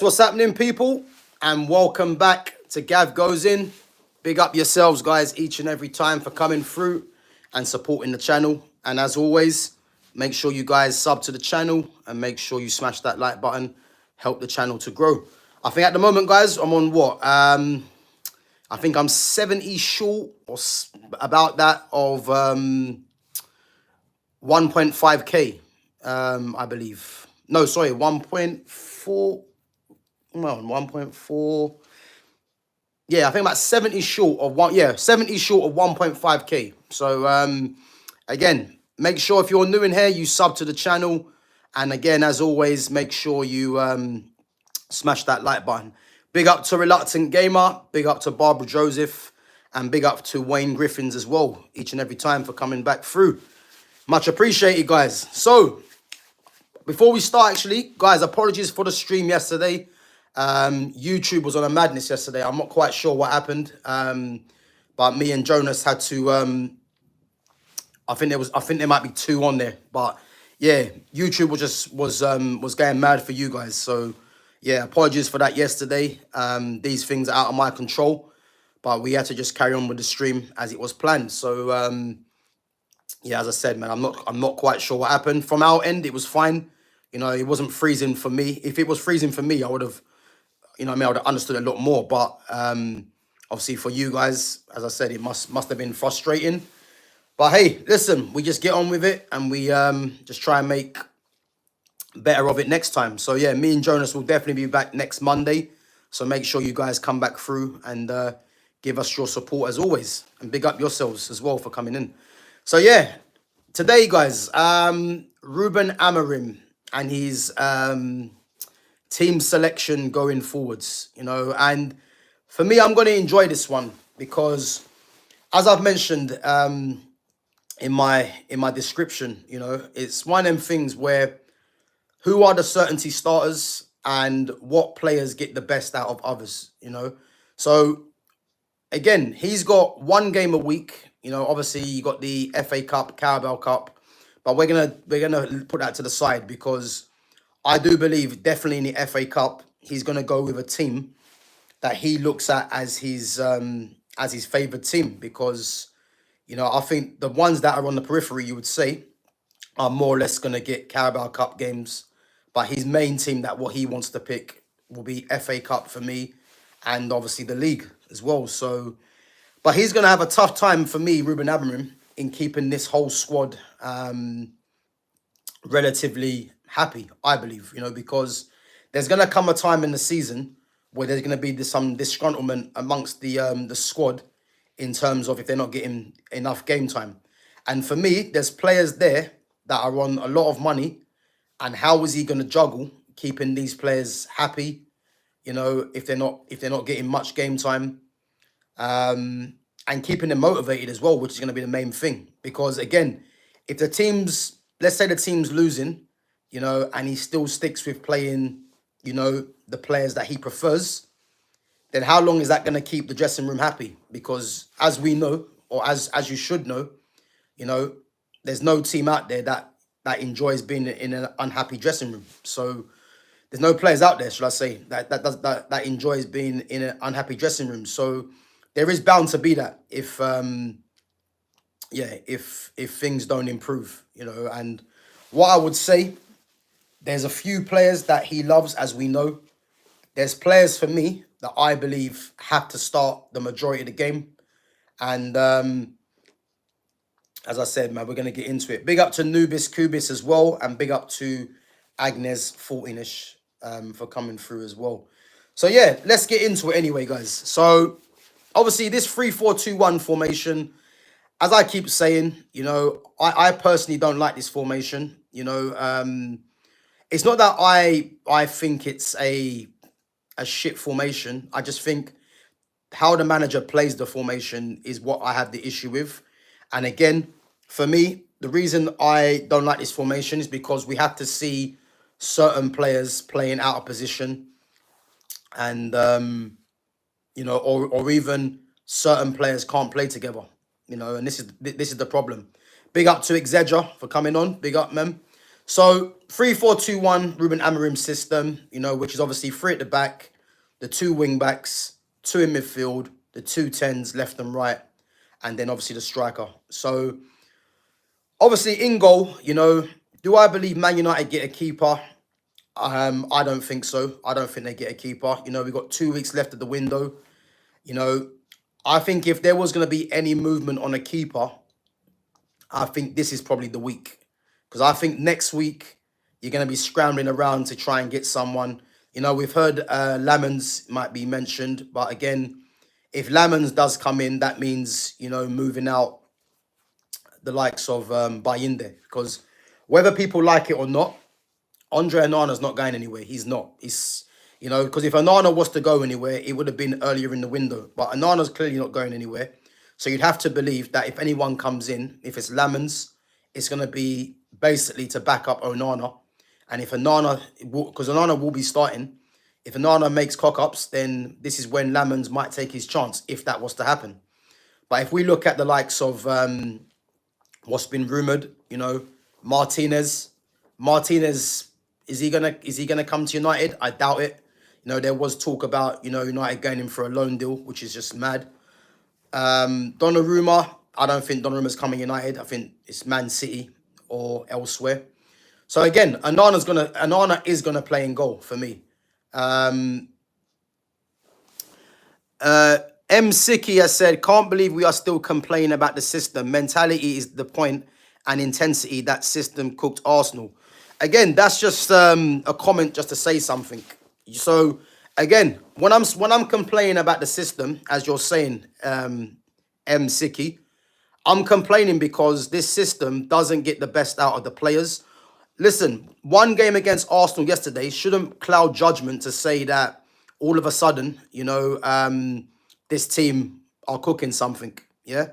What's happening, people? And welcome back to Gav Goes In. Big up yourselves, guys, each and every time for coming through and supporting the channel. And as always, make sure you guys sub to the channel and make sure you smash that like button. Help the channel to grow. I think at the moment, guys, I'm on what? I think I'm 70 short or about that of 1.5k, I believe. No, sorry, 1.4. Well, 1.4. Yeah, I think about 70 short of one. Yeah, 70 short of 1.5k. So again, make sure if you're new in here, you sub to the channel. And again, as always, make sure you smash that like button. Big up to Reluctant Gamer, big up to Barbara Joseph, and big up to Wayne Griffins as well, each and every time for coming back through. Much appreciated, guys. So before we start, actually, guys, apologies for the stream yesterday. YouTube was on a madness yesterday. I'm not quite sure what happened. But me and Jonas had to I think there might be two on there. But yeah, YouTube was going mad for you guys. So yeah, apologies for that yesterday. These things are out of my control, but we had to just carry on with the stream as it was planned. So yeah, as I said, man, I'm not quite sure what happened. From our end, it was fine. You know, it wasn't freezing for me. If it was freezing for me, I would have, you know what I mean, I would have understood a lot more. But obviously for you guys, as I said, it must have been frustrating. But hey, listen, we just get on with it and we just try and make better of it next time. So yeah, me and Jonas will definitely be back next Monday. So make sure you guys come back through and give us your support as always. And big up yourselves as well for coming in. So yeah, today, guys, Ruben Amorim and his team selection going forwards, you know, and for me, I'm going to enjoy this one because, as I've mentioned in my description, you know, it's one of them things where who are the certainty starters and what players get the best out of others, you know. So again, he's got one game a week. You know, obviously you got the FA Cup, Carabao Cup, but we're gonna put that to the side because I do believe definitely in the FA Cup he's gonna go with a team that he looks at as his favoured team because, you know, I think the ones that are on the periphery, you would say, are more or less gonna get Carabao Cup games, but his main team that what he wants to pick will be FA Cup for me, and obviously the league as well. So, but he's gonna have a tough time for me, Ruben Amorim, in keeping this whole squad relatively happy, I believe, you know, because there's going to come a time in the season where there's going to be some disgruntlement amongst the squad in terms of if they're not getting enough game time. And for me, there's players there that are on a lot of money, and how is he going to juggle keeping these players happy, you know, if they're not getting much game time, and keeping them motivated as well, which is going to be the main thing. Because again, if the team's, let's say the team's losing, you know, and he still sticks with playing, you know, the players that he prefers, then how long is that going to keep the dressing room happy? Because as we know, or as you should know, you know, there's no team out there that enjoys being in an unhappy dressing room. So there's no players out there, should I say, that enjoys being in an unhappy dressing room. So there is bound to be that if if things don't improve, you know. And what I would say, there's a few players that he loves, as we know. There's players for me that I believe have to start the majority of the game. And as I said, man, we're going to get into it. Big up to Nubis Kubis as well. And big up to Agnes 14ish for coming through as well. So yeah, let's get into it anyway, guys. So obviously this 3-4-2-1 formation, as I keep saying, you know, I personally don't like this formation. You know, it's not that I think it's a shit formation. I just think how the manager plays the formation is what I have the issue with. And again, for me, the reason I don't like this formation is because we have to see certain players playing out of position, and you know, or even certain players can't play together. You know, and this is the problem. Big up to Exedra for coming on. Big up, man. So 3-4-2-1, Ruben Amorim'S system, which is obviously three at the back, the two wing backs, two in midfield, the two tens left and right, and then obviously the striker. So obviously in goal, do I believe Man United get a keeper? I don't think so. I don't think they get a keeper. We've got 2 weeks left of the window. I think if there was going to be any movement on a keeper, I think this is probably the week. Because I think next week, you're going to be scrambling around to try and get someone. We've heard Lamens might be mentioned. But again, if Lamens does come in, that means, moving out the likes of Bayinde. Because whether people like it or not, Andre Onana's not going anywhere. He's not. Because if Onana was to go anywhere, it would have been earlier in the window. But Onana's clearly not going anywhere. So you'd have to believe that if anyone comes in, if it's Lamens, it's going to be basically to back up Onana. And if Onana, because Onana will be starting, if Onana makes cock-ups, then this is when Lamens might take his chance, if that was to happen. But if we look at the likes of what's been rumoured, Martinez, is he gonna come to United? I doubt it. There was talk about, United going in for a loan deal, which is just mad. Donnarumma, I don't think Donnarumma's coming United. I think it's Man City or elsewhere. So again, Onana is gonna play in goal for me. M. Siki has said, can't believe we are still complaining about the system. Mentality is the point and intensity that system cooked Arsenal. Again, that's just a comment just to say something. So again, when I'm complaining about the system, as you're saying, M. Siki, I'm complaining because this system doesn't get the best out of the players. Listen, one game against Arsenal yesterday shouldn't cloud judgment to say that all of a sudden, this team are cooking something. Yeah,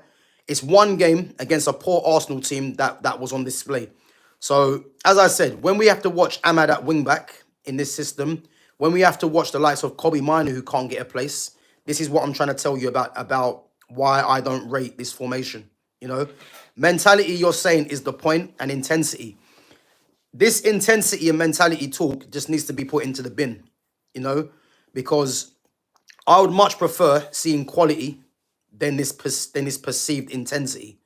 it's one game against a poor Arsenal team that was on display. So, as I said, when we have to watch Ahmad at wingback in this system, when we have to watch the likes of Kobbie Mainoo who can't get a place, this is what I'm trying to tell you about why I don't rate this formation. Mentality, you're saying, is the point, and intensity. This intensity and mentality talk just needs to be put into the bin, because I would much prefer seeing quality than this perceived intensity.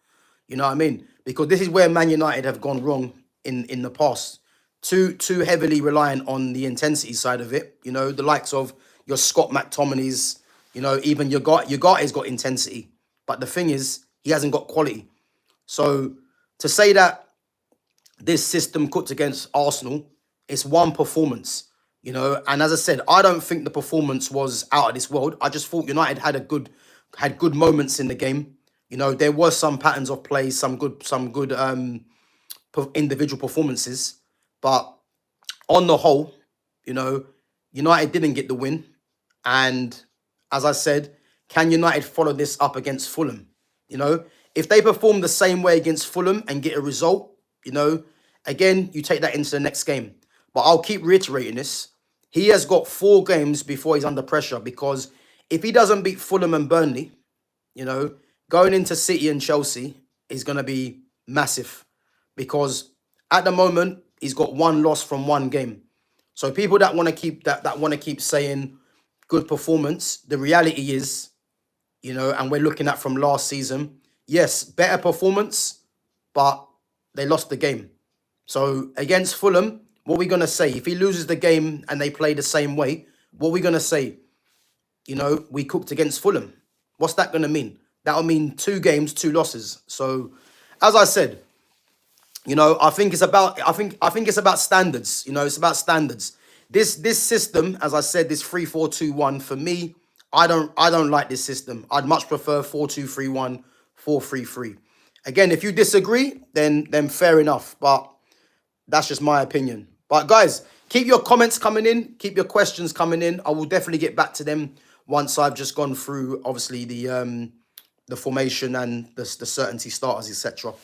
You know what I mean? Because this is where Man United have gone wrong in the past. Too heavily reliant on the intensity side of it. The likes of your Scott McTominay's, even your guy's got intensity. But the thing is, he hasn't got quality. So to say that this system cooked against Arsenal, it's one performance, and as I said, I don't think the performance was out of this world. I just thought United had good moments in the game. There was some patterns of play, some good individual performances, but on the whole, United didn't get the win. And as I said, can United follow this up against Fulham? If they perform the same way against Fulham and get a result, again, you take that into the next game. But I'll keep reiterating this. He has got 4 games before he's under pressure, because if he doesn't beat Fulham and Burnley, going into City and Chelsea is going to be massive, because at the moment he's got 1 loss from 1 game. So people that want to keep saying good performance, the reality is, and we're looking at from last season, yes, better performance, but they lost the game. So against Fulham, what are we going to say? If he loses the game and they play the same way, what are we going to say? We cooked against Fulham. What's that going to mean? That'll mean 2 games, 2 losses. So, as I said, I think it's about standards. It's about standards. This system, as I said, this 3-4-2-1, for me, I don't like this system. I'd much prefer 4-2-3-1, 4-3-3. Again, if you disagree, then fair enough. But that's just my opinion. But guys, keep your comments coming in. Keep your questions coming in. I will definitely get back to them once I've just gone through, obviously, the formation and the certainty starters, etc.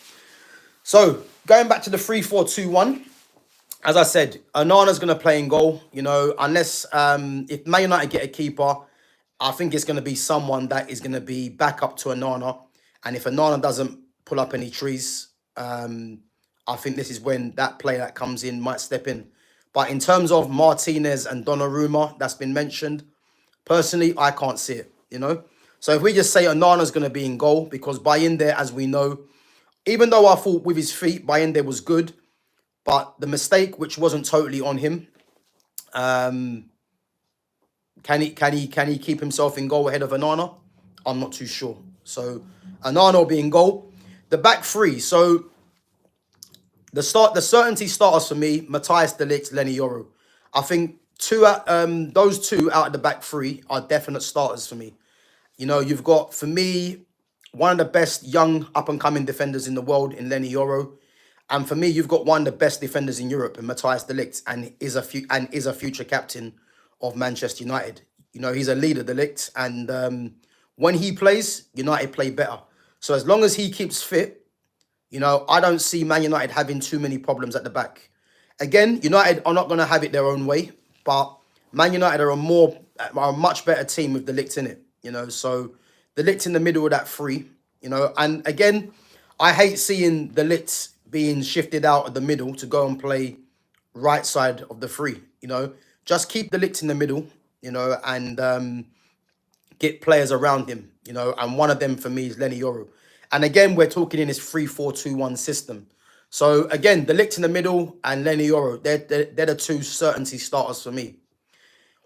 So, going back to the 3-4-2-1, as I said, Onana's going to play in goal, unless if Man United get a keeper, I think it's going to be someone that is going to be back up to Onana. And if Onana doesn't pull up any trees, I think this is when that player that comes in might step in. But in terms of Martinez and Donnarumma, that's been mentioned, personally, I can't see it, you know? So if we just say Onana's going to be in goal, because Bayinde, as we know, even though I thought with his feet, Bayinde was good, but the mistake, which wasn't totally on him, can he keep himself in goal ahead of Onana? I'm not too sure. So Onana will be in goal. The back three. So the certainty starters for me: Matthias de Ligt, Lenny Yoro. I think those two out of the back three are definite starters for me. You know, you've got, for me, one of the best young up-and-coming defenders in the world in Lenny Yoro. And for me, you've got one of the best defenders in Europe in Matthias de Ligt, and is a future captain of Manchester United. You know, he's a leader, de Ligt, and when he plays, United play better. So as long as he keeps fit, you know, I don't see Man United having too many problems at the back. Again, United are not going to have it their own way, but Man United are a much better team with de Ligt in it. You know, so de Ligt in the middle of that three, you know, and again, I hate seeing de Ligt being shifted out of the middle to go and play right side of the three, you know. Just keep de Ligt in the middle, you know, and get players around him, you know, and one of them for me is Lenny Yoro. And again, we're talking in this 3-4-2-1 system. So again, de Ligt in the middle and Lenny Yoro, they're the two certainty starters for me.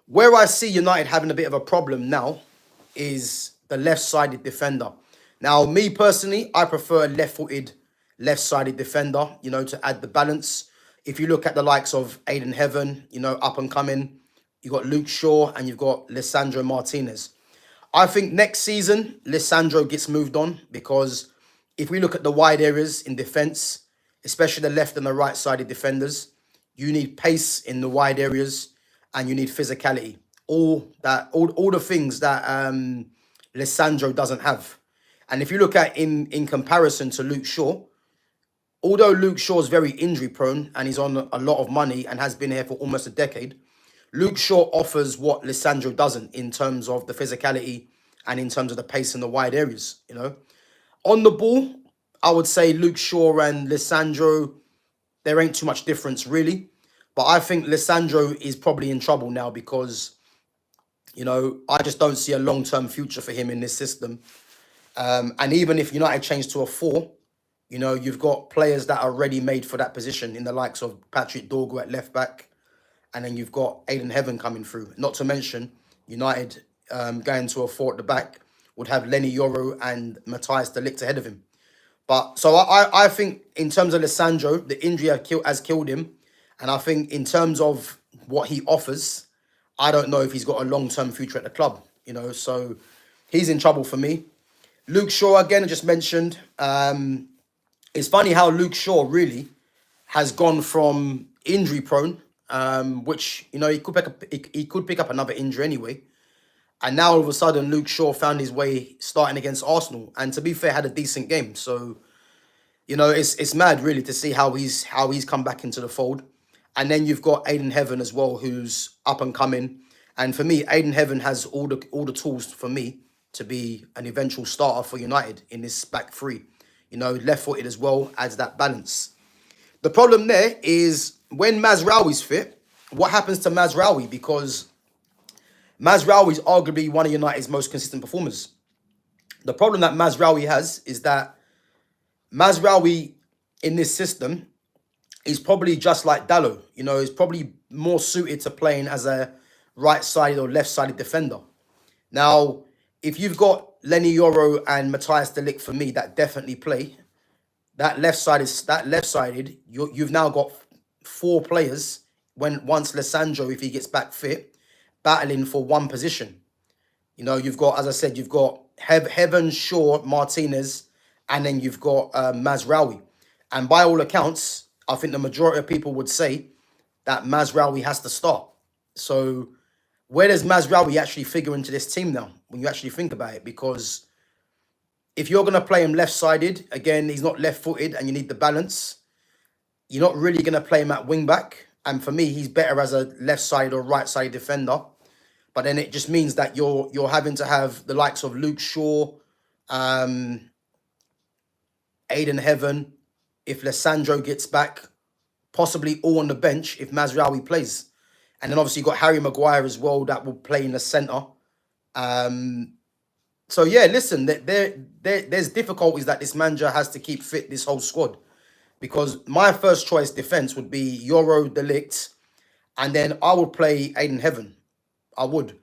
Where I see United having a bit of a problem now is the left-sided defender. Now, me personally, I prefer a left-footed, left-sided defender, you know, to add the balance. If you look at the likes of Aiden Heaven, you know, up and coming, you've got Luke Shaw and you've got Lisandro Martinez. I think next season, Lisandro gets moved on, because if we look at the wide areas in defence, especially the left and the right-sided defenders, you need pace in the wide areas and you need physicality. All the things that Lisandro doesn't have. And if you look at in comparison to Luke Shaw, although Luke Shaw is very injury prone and he's on a lot of money and has been here for almost a decade, Luke Shaw offers what Lisandro doesn't in terms of the physicality and in terms of the pace in the wide areas, you know. On the ball, I would say Luke Shaw and Lisandro, there ain't too much difference really. But I think Lisandro is probably in trouble now because, you know, I just don't see a long-term future for him in this system. And even if United change to a 4, you know, you've got players that are ready made for that position in the likes of Patrick Dorgu at left back. And then you've got Aiden Heaven coming through. Not to mention, United going to a 4 at the back would have Lenny Yoro and Matthias de Ligt ahead of him. But so I think in terms of Lisandro, the injury has killed him. And I think in terms of what he offers, I don't know if he's got a long-term future at the club, you know. So he's in trouble for me. Luke Shaw, again, I just mentioned. It's funny how Luke Shaw really has gone from injury-prone, which, you know, he could pick up another injury anyway. And now all of a sudden, Luke Shaw found his way starting against Arsenal. And to be fair, had a decent game. So, you know, it's mad really to see how he's come back into the fold. And then you've got Aiden Heaven as well, who's up and coming. And for me, Aiden Heaven has all the tools for me to be an eventual starter for United in this back three. You know, left-footed as well, adds that balance. The problem there is when Mazraoui's fit, what happens to Mazraoui? Because Mazraoui is arguably one of United's most consistent performers. The problem that Mazraoui has is that Mazraoui in this system is probably just like Dalot. You know, he's probably more suited to playing as a right-sided or left-sided defender. Now, if you've got Lenny Yoro and Matthias de Ligt for me that definitely play, that left-sided, you've now got 4 players once Lisandro, if he gets back fit, battling for one position. You know, you've got, as I said, you've got Heaven, Shaw, Martinez, and then you've got Mazraoui. And by all accounts, I think the majority of people would say that Mazraoui has to start. So where does Mazraoui actually figure into this team now, when you actually think about it? Because if you're going to play him left-sided, again, he's not left-footed and you need the balance. You're not really going to play him at wing-back. And for me, he's better as a left-sided or right-sided defender. But then it just means that you're having to have the likes of Luke Shaw, Aiden Heaven, if Lissandro gets back, possibly all on the bench if Mazraoui plays. And then obviously you've got Harry Maguire as well that will play in the centre. So yeah, listen, there's difficulties that this manager has to keep fit this whole squad. Because my first choice defence would be Euro Delict, and then I would play Aiden Heaven. I would.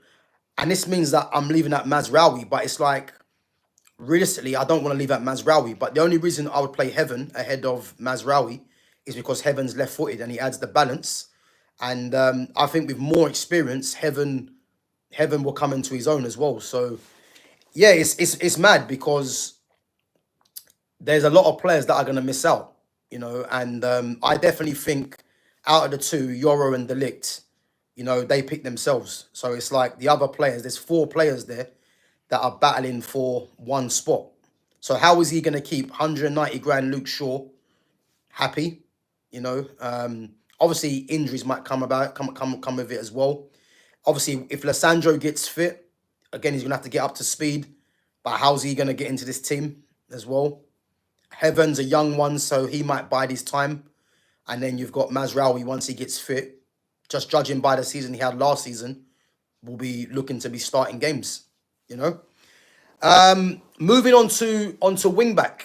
And this means that I'm leaving out Mazraoui, but it's like, realistically, I don't want to leave out Mazraoui. But the only reason I would play Heaven ahead of Mazraoui is because Heaven's left-footed and he adds the balance. And I think with more experience, Heaven will come into his own as well. So yeah, it's mad because there's a lot of players that are going to miss out, and I definitely think out of the two, Euro and Delict, they pick themselves. So it's like the other players, there's 4 players there that are battling for one spot. So how is he going to keep 190 grand Luke Shaw happy? Obviously injuries might come with it as well. Obviously, if Lissandro gets fit, again, he's going to have to get up to speed. But how's he going to get into this team as well? Heaven's a young one, so he might bide his time. And then you've got Mazraoui once he gets fit. Just judging by the season he had last season, will be looking to be starting games, Moving on to wingback.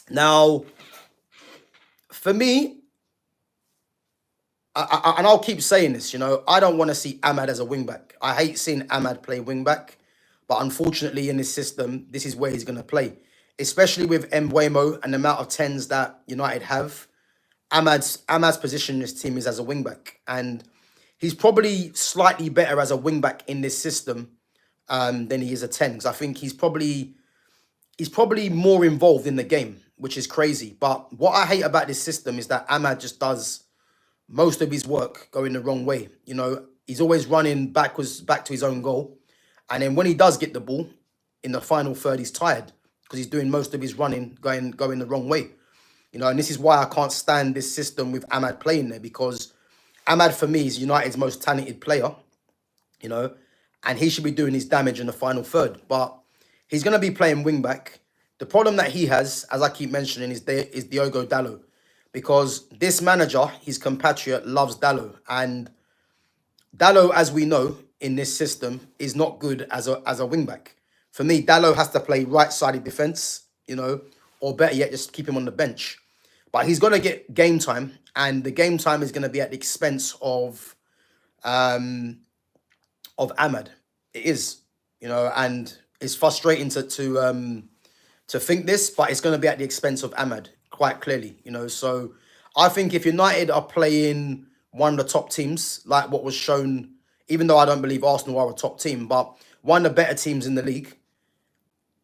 Now, for me, and I'll keep saying this, I don't want to see Ahmad as a wingback. I hate seeing Ahmad play wingback. But unfortunately, in this system, this is where he's going to play. Especially with Mbeumo and the amount of 10s that United have. Ahmad's position in this team is as a wingback. And he's probably slightly better as a wingback in this system than he is a 10. Because I think he's probably more involved in the game, which is crazy. But what I hate about this system is that Ahmad just does most of his work going the wrong way. He's always running back to his own goal. And then when he does get the ball in the final third, he's tired because he's doing most of his running going the wrong way. And this is why I can't stand this system with Ahmad playing there, because Ahmad, for me, is United's most talented player, and he should be doing his damage in the final third. But he's going to be playing wing-back. The problem that he has, as I keep mentioning, is Diogo Dalot, because this manager, his compatriot, loves Dalot. And Dalot, as we know, in this system, is not good as a wing-back. For me, Dalot has to play right-sided defence, or better yet, just keep him on the bench. But he's going to get game time, and the game time is going to be at the expense of Ahmad. It is, and it's frustrating to think this, but it's going to be at the expense of Ahmad, quite clearly, So I think if United are playing one of the top teams, like what was shown, even though I don't believe Arsenal are a top team, but one of the better teams in the league,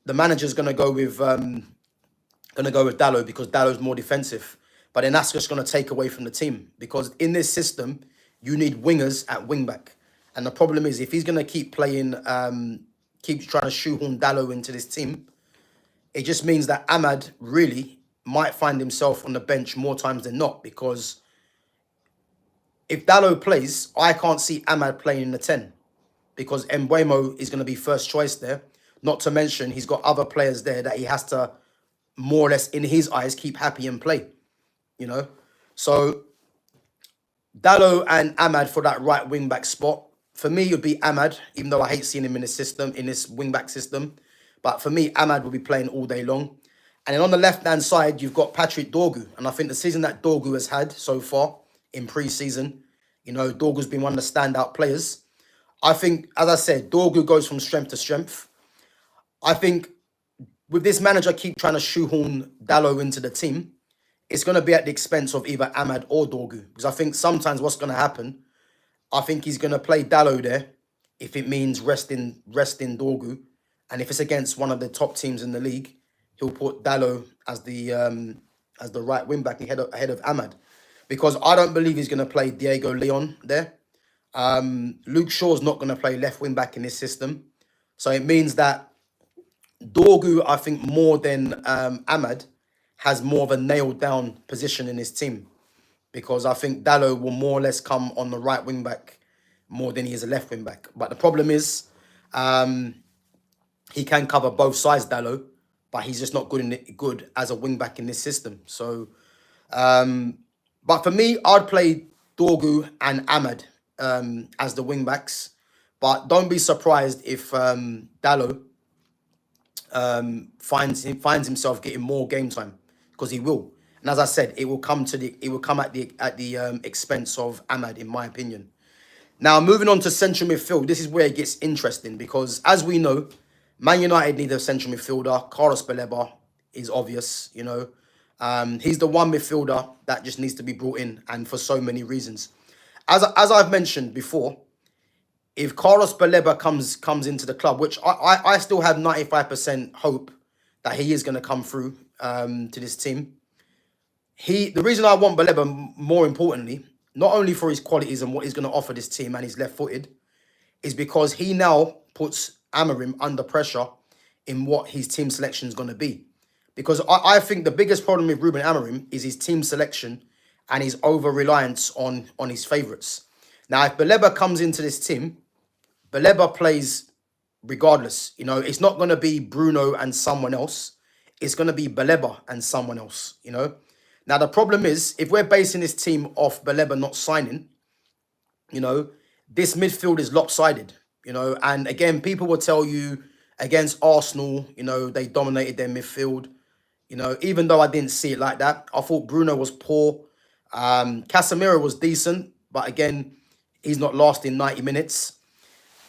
the manager's going to go with Dalot because Dalot's more defensive. But then that's just going to take away from the team, because in this system, you need wingers at wing-back. And the problem is, if he's going to keep playing, keep trying to shoehorn Dalot into this team, it just means that Ahmad really might find himself on the bench more times than not, because if Dalot plays, I can't see Ahmad playing in the 10, because Mbeumo is going to be first choice there. Not to mention, he's got other players there that he has to, more or less, in his eyes, keep happy and play. So Dalot and Ahmad for that right wing-back spot. For me, it would be Ahmad, even though I hate seeing him in this system, in this wing-back system. But for me, Ahmad will be playing all day long. And then on the left-hand side, you've got Patrick Dorgu. And I think the season that Dorgu has had so far in pre-season, Dorgu's been one of the standout players. I think, as I said, Dorgu goes from strength to strength. I think with this manager keep trying to shoehorn Dalot into the team, it's going to be at the expense of either Ahmad or Dorgu. Because I think sometimes what's going to happen, I think he's going to play Dalot there if it means resting Dorgu. And if it's against one of the top teams in the league, he'll put Dalot as the right wing back ahead of Ahmad. Because I don't believe he's going to play Diego Leon there. Luke Shaw's not going to play left wing back in this system. So it means that Dorgu, I think, more than Ahmad, has more of a nailed down position in his team. Because I think Dalot will more or less come on the right wing back more than he is a left wing back. But the problem is, he can cover both sides, Dalot. but he's just not good as a wing back in this system. So, but for me, I'd play Dorgu and Ahmad as the wing backs. But don't be surprised if Dallo finds himself getting more game time, because he will. And as I said, it will come at the expense of Ahmad, in my opinion. Now, moving on to central midfield, this is where it gets interesting, because as we know, Man United need a central midfielder. Carlos Baleba is obvious, you know. He's the one midfielder that just needs to be brought in, and for so many reasons. As I've mentioned before, if Carlos Baleba comes into the club, which I still have 95% hope that he is going to come through to this team. The reason I want Baleba, more importantly, not only for his qualities and what he's going to offer this team, and he's left-footed, is because he now puts Amorim under pressure in what his team selection is going to be. Because I think the biggest problem with Ruben Amorim is his team selection and his over-reliance on his favourites. Now, if Baleba comes into this team, Baleba plays regardless. You know, it's not going to be Bruno and someone else. It's going to be Baleba and someone else, you know. Now, the problem is, if we're basing this team off Baleba not signing, you know, this midfield is lopsided, you know. And again, people will tell you against Arsenal, you know, they dominated their midfield. You know, even though I didn't see it like that, I thought Bruno was poor. Casemiro was decent, but again, he's not lasting 90 minutes.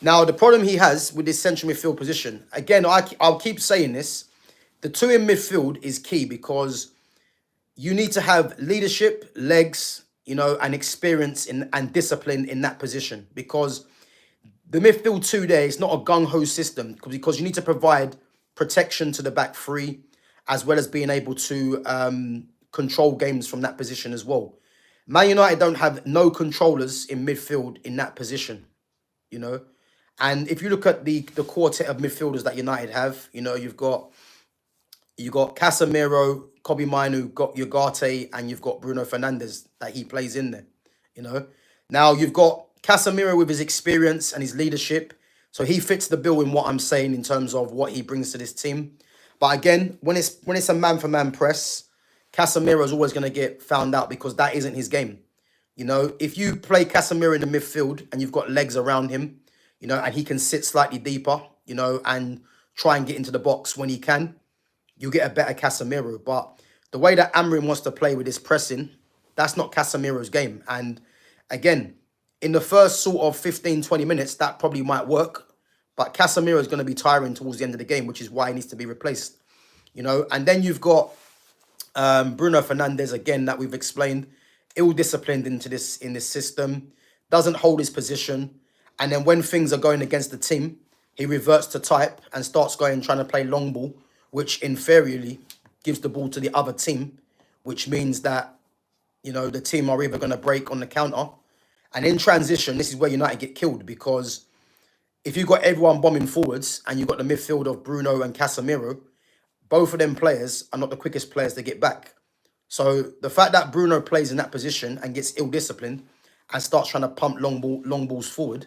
Now, the problem he has with this central midfield position, again, I'll keep saying this, the two in midfield is key, because you need to have leadership, legs, you know, and experience and discipline in that position, because the midfield two there is not a gung-ho system, because you need to provide protection to the back three, as well as being able to control games from that position as well. Man United don't have no controllers in midfield in that position, you know. And if you look at the quartet of midfielders that United have, you know, you've got Casemiro, Kobbie Mainoo, got Ugarte, and you've got Bruno Fernandes that he plays in there, you know. Now, you've got Casemiro with his experience and his leadership, so he fits the bill in what I'm saying in terms of what he brings to this team. But again, when it's a man-for-man press, Casemiro is always going to get found out, because that isn't his game. You know, if you play Casemiro in the midfield and you've got legs around him, you know, and he can sit slightly deeper, you know, and try and get into the box when he can, you get a better Casemiro. But the way that Amorim wants to play with his pressing, that's not Casemiro's game. And again, in the first sort of 15, 20 minutes, that probably might work. But Casemiro is going to be tiring towards the end of the game, which is why he needs to be replaced. You know, and then you've got Bruno Fernandes, again, that we've explained, ill-disciplined in this system, doesn't hold his position. And then when things are going against the team, he reverts to type and starts trying to play long ball, which inferiorly gives the ball to the other team, which means that, you know, the team are either going to break on the counter. And in transition, this is where United get killed, because if you've got everyone bombing forwards and you've got the midfield of Bruno and Casemiro, both of them players are not the quickest players to get back. So the fact that Bruno plays in that position and gets ill-disciplined and starts trying to pump long balls forward,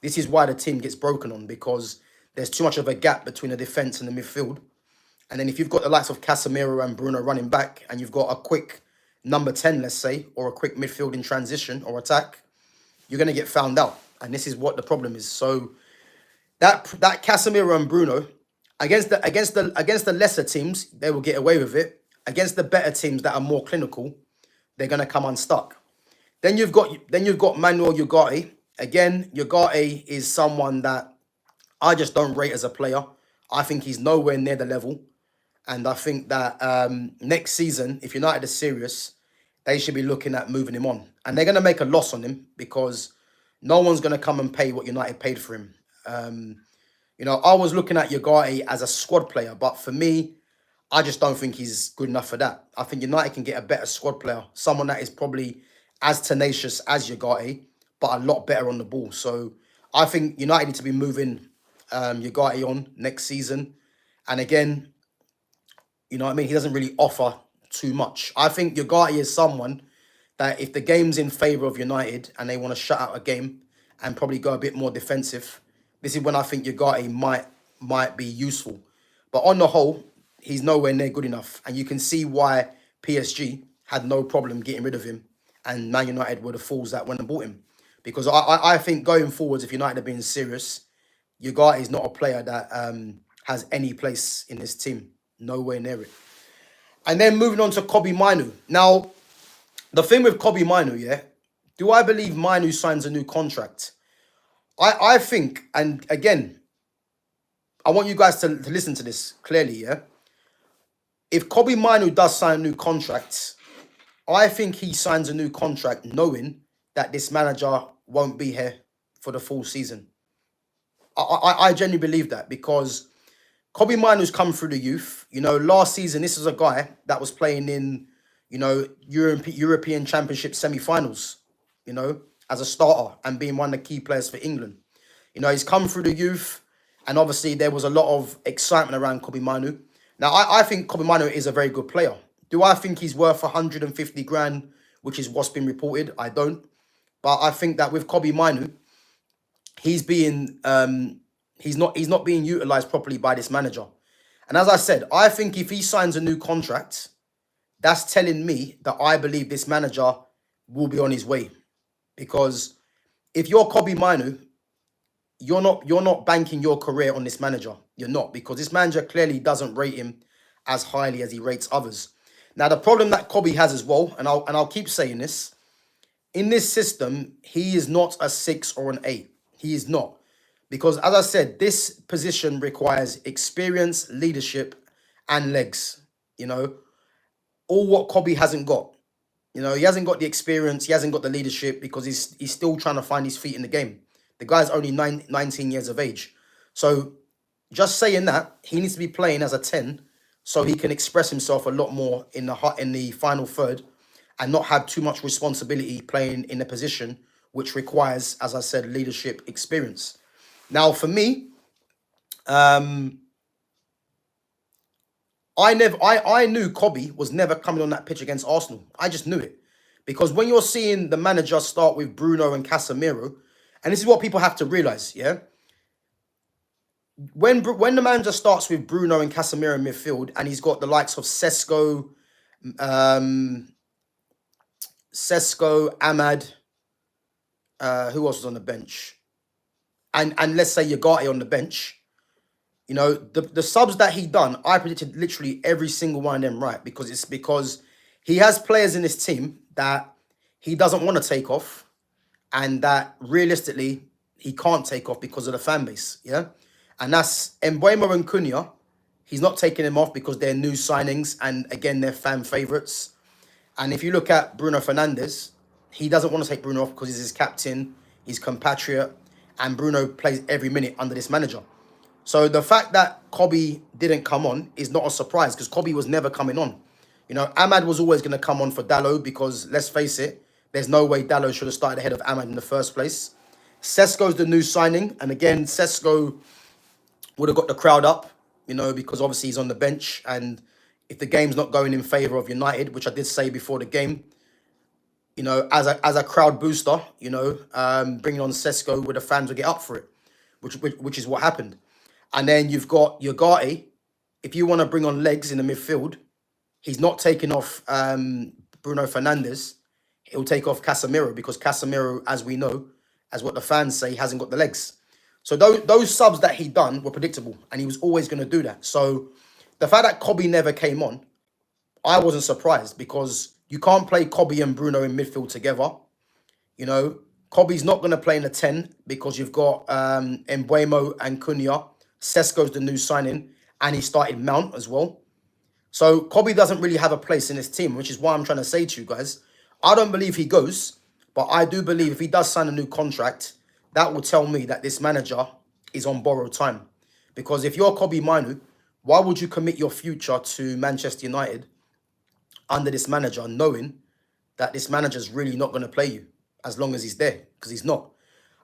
this is why the team gets broken on, because there's too much of a gap between the defence and the midfield. And then if you've got the likes of Casemiro and Bruno running back, and you've got a quick number 10, let's say, or a quick midfield in transition or attack, you're going to get found out. And this is what the problem is. So that Casemiro and Bruno, against the lesser teams, they will get away with it. Against the better teams that are more clinical, they're going to come unstuck. Then you've got Manuel Ugarte. Again, Ugarte is someone that I just don't rate as a player. I think he's nowhere near the level. And I think that next season, if United are serious, they should be looking at moving him on. And they're going to make a loss on him, because no one's going to come and pay what United paid for him. You know, I was looking at Ugarte as a squad player, but for me, I just don't think he's good enough for that. I think United can get a better squad player, someone that is probably as tenacious as Ugarte, but a lot better on the ball. So I think United need to be moving Ugarte on next season. And again, you know what I mean? He doesn't really offer too much. I think Ugarte is someone that if the game's in favour of United and they want to shut out a game and probably go a bit more defensive, this is when I think Ugarte might be useful. But on the whole, he's nowhere near good enough. And you can see why PSG had no problem getting rid of him, and Man United were the fools that went and bought him. Because I think going forwards, if United are being serious, Ugarte is not a player that has any place in this team. Nowhere near it. And then moving on to Kobbie Mainoo. Now, the thing with Kobbie Mainoo, yeah, do I believe Mainoo signs a new contract? I think, and again, I want you guys to listen to this clearly, yeah? If Kobbie Mainoo does sign a new contract, I think he signs a new contract knowing that this manager won't be here for the full season. I genuinely believe that, because Kobbie Mainoo's come through the youth. You know, last season, this was a guy that was playing in, you know, European Championship semi-finals, you know, as a starter and being one of the key players for England. You know, he's come through the youth, and obviously there was a lot of excitement around Kobbie Mainoo. Now, I think Kobbie Mainoo is a very good player. Do I think he's worth 150 grand, which is what's been reported? I don't. But I think that with Kobbie Mainoo, he's not being utilised properly by this manager. And as I said, I think if he signs a new contract, that's telling me that I believe this manager will be on his way. Because if you're Kobbie Mainoo, you're not banking your career on this manager. You're not, because this manager clearly doesn't rate him as highly as he rates others. Now, the problem that Kobbie has as well, and I'll keep saying this, in this system, he is not a 6 or an 8. He is not. Because as I said, this position requires experience, leadership, and legs. You know, all what Kobbie hasn't got. You know, he hasn't got the experience, he hasn't got the leadership, because he's still trying to find his feet in the game. The guy's only 19 years of age. So just saying that, he needs to be playing as a 10 so he can express himself a lot more in the final third and not have too much responsibility playing in a position which requires, as I said, leadership experience. Now, for me, I knew Kobbie was never coming on that pitch against Arsenal. I just knew it. Because when you're seeing the manager start with Bruno and Casemiro, and this is what people have to realise, yeah? When the manager starts with Bruno and Casemiro in midfield, and he's got the likes of Sesko, Ahmad, who else was on the bench? And let's say Ugarte on the bench, you know, the subs that he done, I predicted literally every single one of them right, because he has players in this team that he doesn't want to take off, and that realistically he can't take off because of the fan base, yeah? And that's Mbeumo and Cunha. He's not taking them off because they're new signings, and again, they're fan favourites. And if you look at Bruno Fernandes, he doesn't want to take Bruno off because he's his captain, his compatriot, and Bruno plays every minute under this manager. So the fact that Kobbie didn't come on is not a surprise, because Kobbie was never coming on. You know, Ahmad was always going to come on for Dalot, because let's face it, there's no way Dalot should have started ahead of Ahmad in the first place. Sesko's the new signing, and again, Sesko would have got the crowd up, you know, because obviously he's on the bench, and if the game's not going in favour of United, which I did say before the game, you know, as a crowd booster, you know, bringing on Sesko where the fans will get up for it, which is what happened. And then you've got Ugarte. If you want to bring on legs in the midfield, he's not taking off Bruno Fernandes. He'll take off Casemiro, because Casemiro, as we know, as what the fans say, hasn't got the legs. So those subs that he done were predictable, and he was always going to do that. So the fact that Kobbie never came on, I wasn't surprised, because you can't play Kobbie and Bruno in midfield together. You know, Kobbie's not going to play in the 10 because you've got Mbeumo and Cunha. Sesko's the new signing, and he started Mount as well. So Kobbie doesn't really have a place in this team, which is why I'm trying to say to you guys, I don't believe he goes, but I do believe if he does sign a new contract, that will tell me that this manager is on borrowed time. Because if you're Kobbie Mainoo, why would you commit your future to Manchester United under this manager, knowing that this manager's really not going to play you as long as he's there? Because he's not.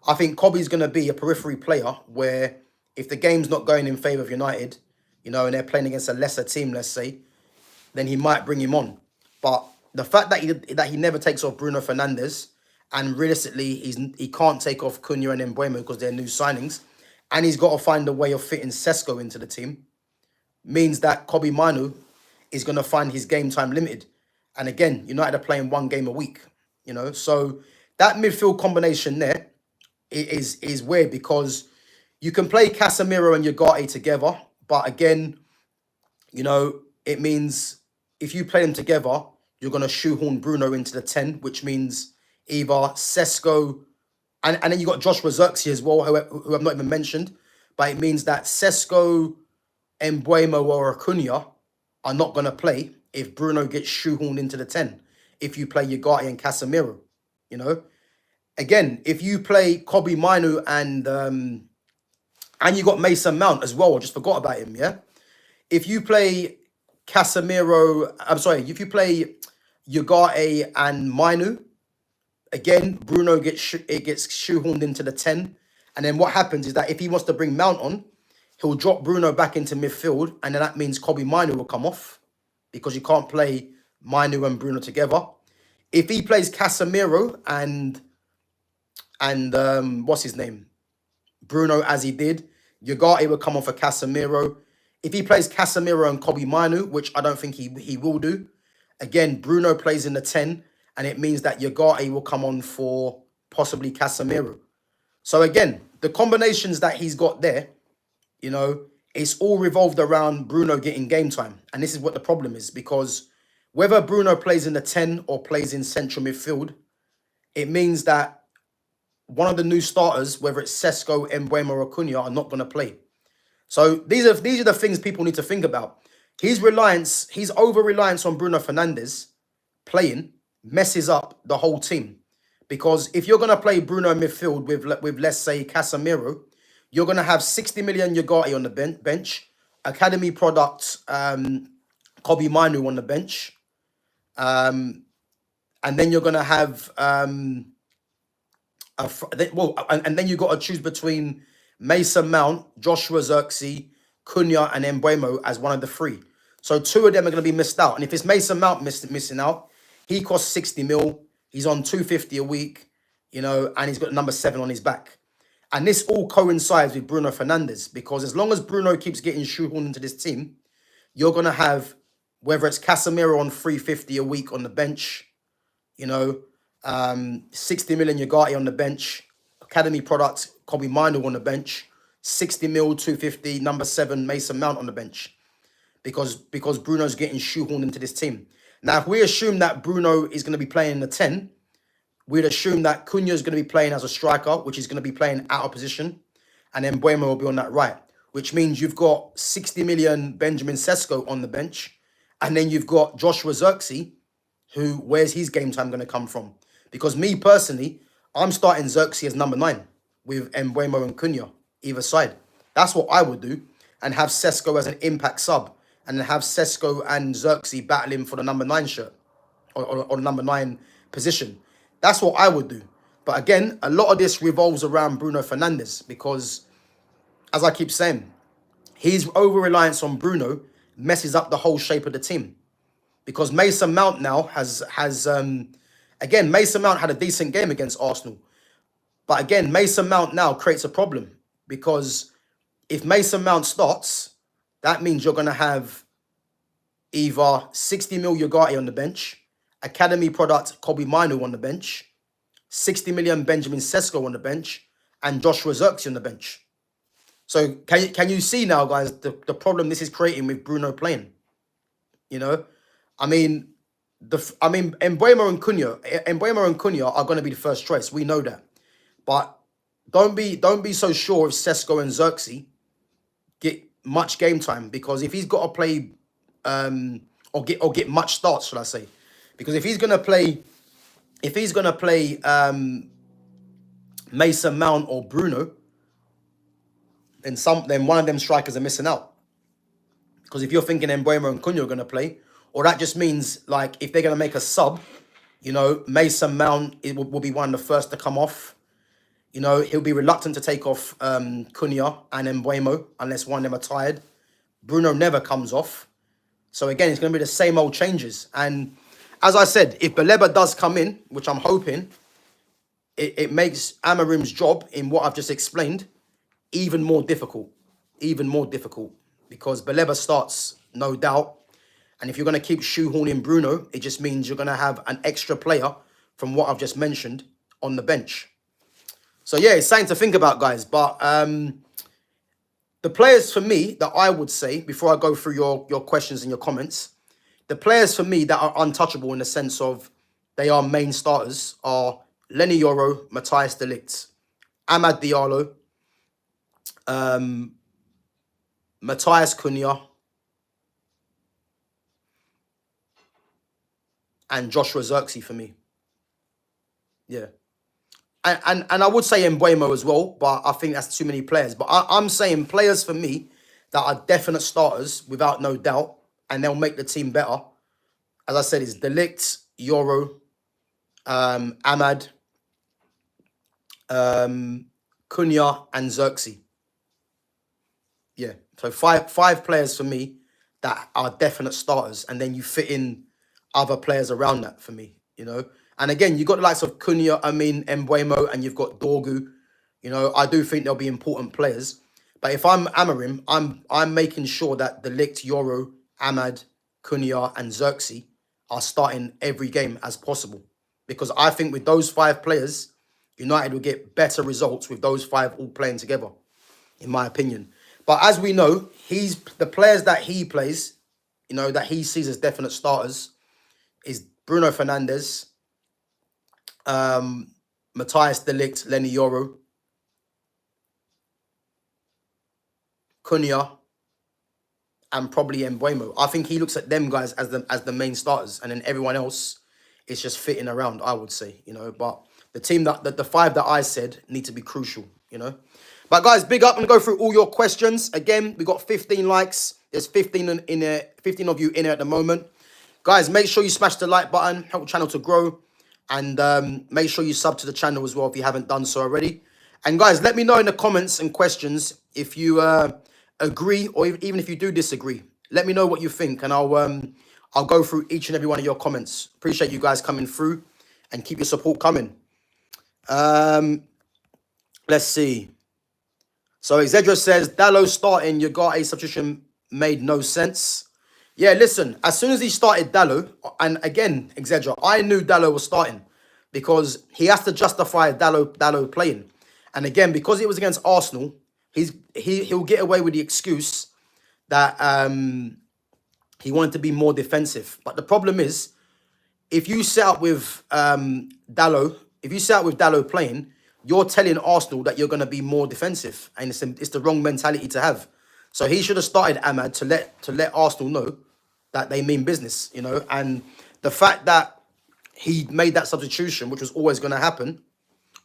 I think Kobbie's going to be a periphery player where if the game's not going in favour of United, you know, and they're playing against a lesser team, let's say, then he might bring him on. But the fact that he never takes off Bruno Fernandes, and realistically, he can't take off Cunha and Mbeumo because they're new signings, and he's got to find a way of fitting Sesko into the team, means that Kobbie Mainoo is going to find his game time limited. And again, United are playing 1 game a week, So that midfield combination there is weird because you can play Casemiro and Ugarte together. But again, it means if you play them together, you're going to shoehorn Bruno into the 10, which means either Sesko, and then you got Joshua Zirkzee as well, who I've not even mentioned. But it means that Sesko, Mbeumo or Acuna are not going to play if Bruno gets shoehorned into the 10. If you play Ugarte and Casemiro, Again, if you play Kobbie Mainoo and you got Mason Mount as well, I just forgot about him, yeah? If you play if you play Ugarte and Mainoo, again, Bruno gets shoehorned into the 10. And then what happens is that if he wants to bring Mount on, he'll drop Bruno back into midfield, and then that means Kobbie Mainoo will come off because you can't play Mainoo and Bruno together. If he plays Casemiro and what's his name? Bruno, as he did, Ugarte will come on for Casemiro. If he plays Casemiro and Kobbie Mainoo, which I don't think he will do, again, Bruno plays in the 10, and it means that Ugarte will come on for possibly Casemiro. So again, the combinations that he's got there, it's all revolved around Bruno getting game time. And this is what the problem is, because whether Bruno plays in the 10 or plays in central midfield, it means that one of the new starters, whether it's Sesko, Mbeumo or Acuna, are not going to play. So these are the things people need to think about. His over-reliance on Bruno Fernandes playing messes up the whole team. Because if you're going to play Bruno in midfield with let's say, Casemiro, you're going to have 60 million Ugarte on the bench, academy product Kobbie Mainoo on the bench, and then you're going to have and then you got to choose between Mason Mount, Joshua Zirkzee, Cunha, and Mbeumo as one of the 3. So 2 of them are going to be missed out. And if it's Mason Mount missing out, he costs 60 mil. He's on 250 a week, and he's got number 7 on his back. And this all coincides with Bruno Fernandes, because as long as Bruno keeps getting shoehorned into this team, you're going to have, whether it's Casemiro on 350 a week on the bench, 60 million Ugarte on the bench, academy product Kobbie Mainoo on the bench, 60 mil, 250, number 7, Mason Mount on the bench. Because Bruno's getting shoehorned into this team. Now, if we assume that Bruno is going to be playing in the 10, we'd assume that Cunha is going to be playing as a striker, which is going to be playing out of position. And then Mbeumo will be on that right, which means you've got 60 million Benjamin Sesko on the bench. And then you've got Joshua Zirkzee, where's his game time going to come from? Because me personally, I'm starting Zirkzee as number 9 with Mbeumo and Cunha either side. That's what I would do, and have Sesko as an impact sub, and then have Sesko and Zirkzee battling for the number 9 shirt or number 9 position. That's what I would do. But again, a lot of this revolves around Bruno Fernandes because, as I keep saying, his over-reliance on Bruno messes up the whole shape of the team. Because Mason Mount now again, Mason Mount had a decent game against Arsenal. But again, Mason Mount now creates a problem, because if Mason Mount starts, that means you're going to have either 60 mil Ugarte on the bench, academy product Kobbie Mainoo on the bench, 60 million Benjamin Sesko on the bench, and Joshua Zirkzee on the bench. So can you see now, guys, the problem this is creating with Bruno playing? Mbeumo and Cunha are going to be the first choice. We know that. But don't be so sure if Sesko and Zirkzee get much game time, because if he's got to play or get much starts, should I say? Because if he's gonna play Mason Mount or Bruno, then one of them strikers are missing out. Because if you're thinking Mbeumo and Cunha are gonna play, or that just means, like, if they're gonna make a sub, Mason Mount will be one of the first to come off. He'll be reluctant to take off Cunha and Mbeumo unless one of them are tired. Bruno never comes off. So again, it's going to be the same old changes. And as I said, if Baleba does come in, which I'm hoping, it makes Amorim's job in what I've just explained even more difficult. Even more difficult. because Baleba starts, no doubt. And if you're going to keep shoehorning Bruno, it just means you're going to have an extra player from what I've just mentioned on the bench. So yeah, it's something to think about, guys. But the players for me that I would say, before I go through your questions and your comments, the players for me that are untouchable in the sense of they are main starters are Lenny Yoro, Matthias de Ligt, Amad Diallo, Matthias Cunha, and Joshua Zirkzee for me. Yeah. And I would say Mbeumo as well, but I think that's too many players. But I'm saying players for me that are definite starters, without no doubt, and they'll make the team better. As I said, is De Ligt, Yoro, Amad, Cunha, and Zirkzee. Yeah, so five players for me that are definite starters, and then you fit in other players around that for me, you know. And again, you've got the likes of Cunha, Mbeumo, and you've got Dorgu. You know, I do think they'll be important players. But if I'm Amorim, I'm making sure that De Ligt, Yoro, Amad, Cunha, and Zirkzee are starting every game as possible. Because I think with those 5 players, United will get better results with those 5 all playing together, in my opinion. But as we know, the players that he plays, you know, that he sees as definite starters is Bruno Fernandes, Matthias de Ligt, Lenny Yoro, Cunha, and probably Mbeumo. I think he looks at them guys as the main starters, and then everyone else is just fitting around, I would say, you know. But the team the 5 that I said need to be crucial, you know. But guys, big up. I'm going to go through all your questions. Again, we got 15 likes. There's 15 in there, 15 of you in there at the moment. Guys, make sure you smash the like button, help the channel to grow. And make sure you sub to the channel as well if you haven't done so already. And guys, let me know in the comments and questions if you agree or even if you do disagree. Let me know what you think, and I'll go through each and every one of your comments. Appreciate you guys coming through, and keep your support coming. Let's see. So Exedra says, Dallo starting, Ugarte substitution made no sense. Yeah, listen, as soon as he started Dallo, and again, Exedra, I knew Dallo was starting because he has to justify Dallo playing. And again, because it was against Arsenal, he'll get away with the excuse that he wanted to be more defensive. But the problem is, if you set up with Dallo playing, you're telling Arsenal that you're going to be more defensive, and it's the wrong mentality to have. So he should have started Amad to let Arsenal know that they mean business, you know. And the fact that he made that substitution, which was always going to happen,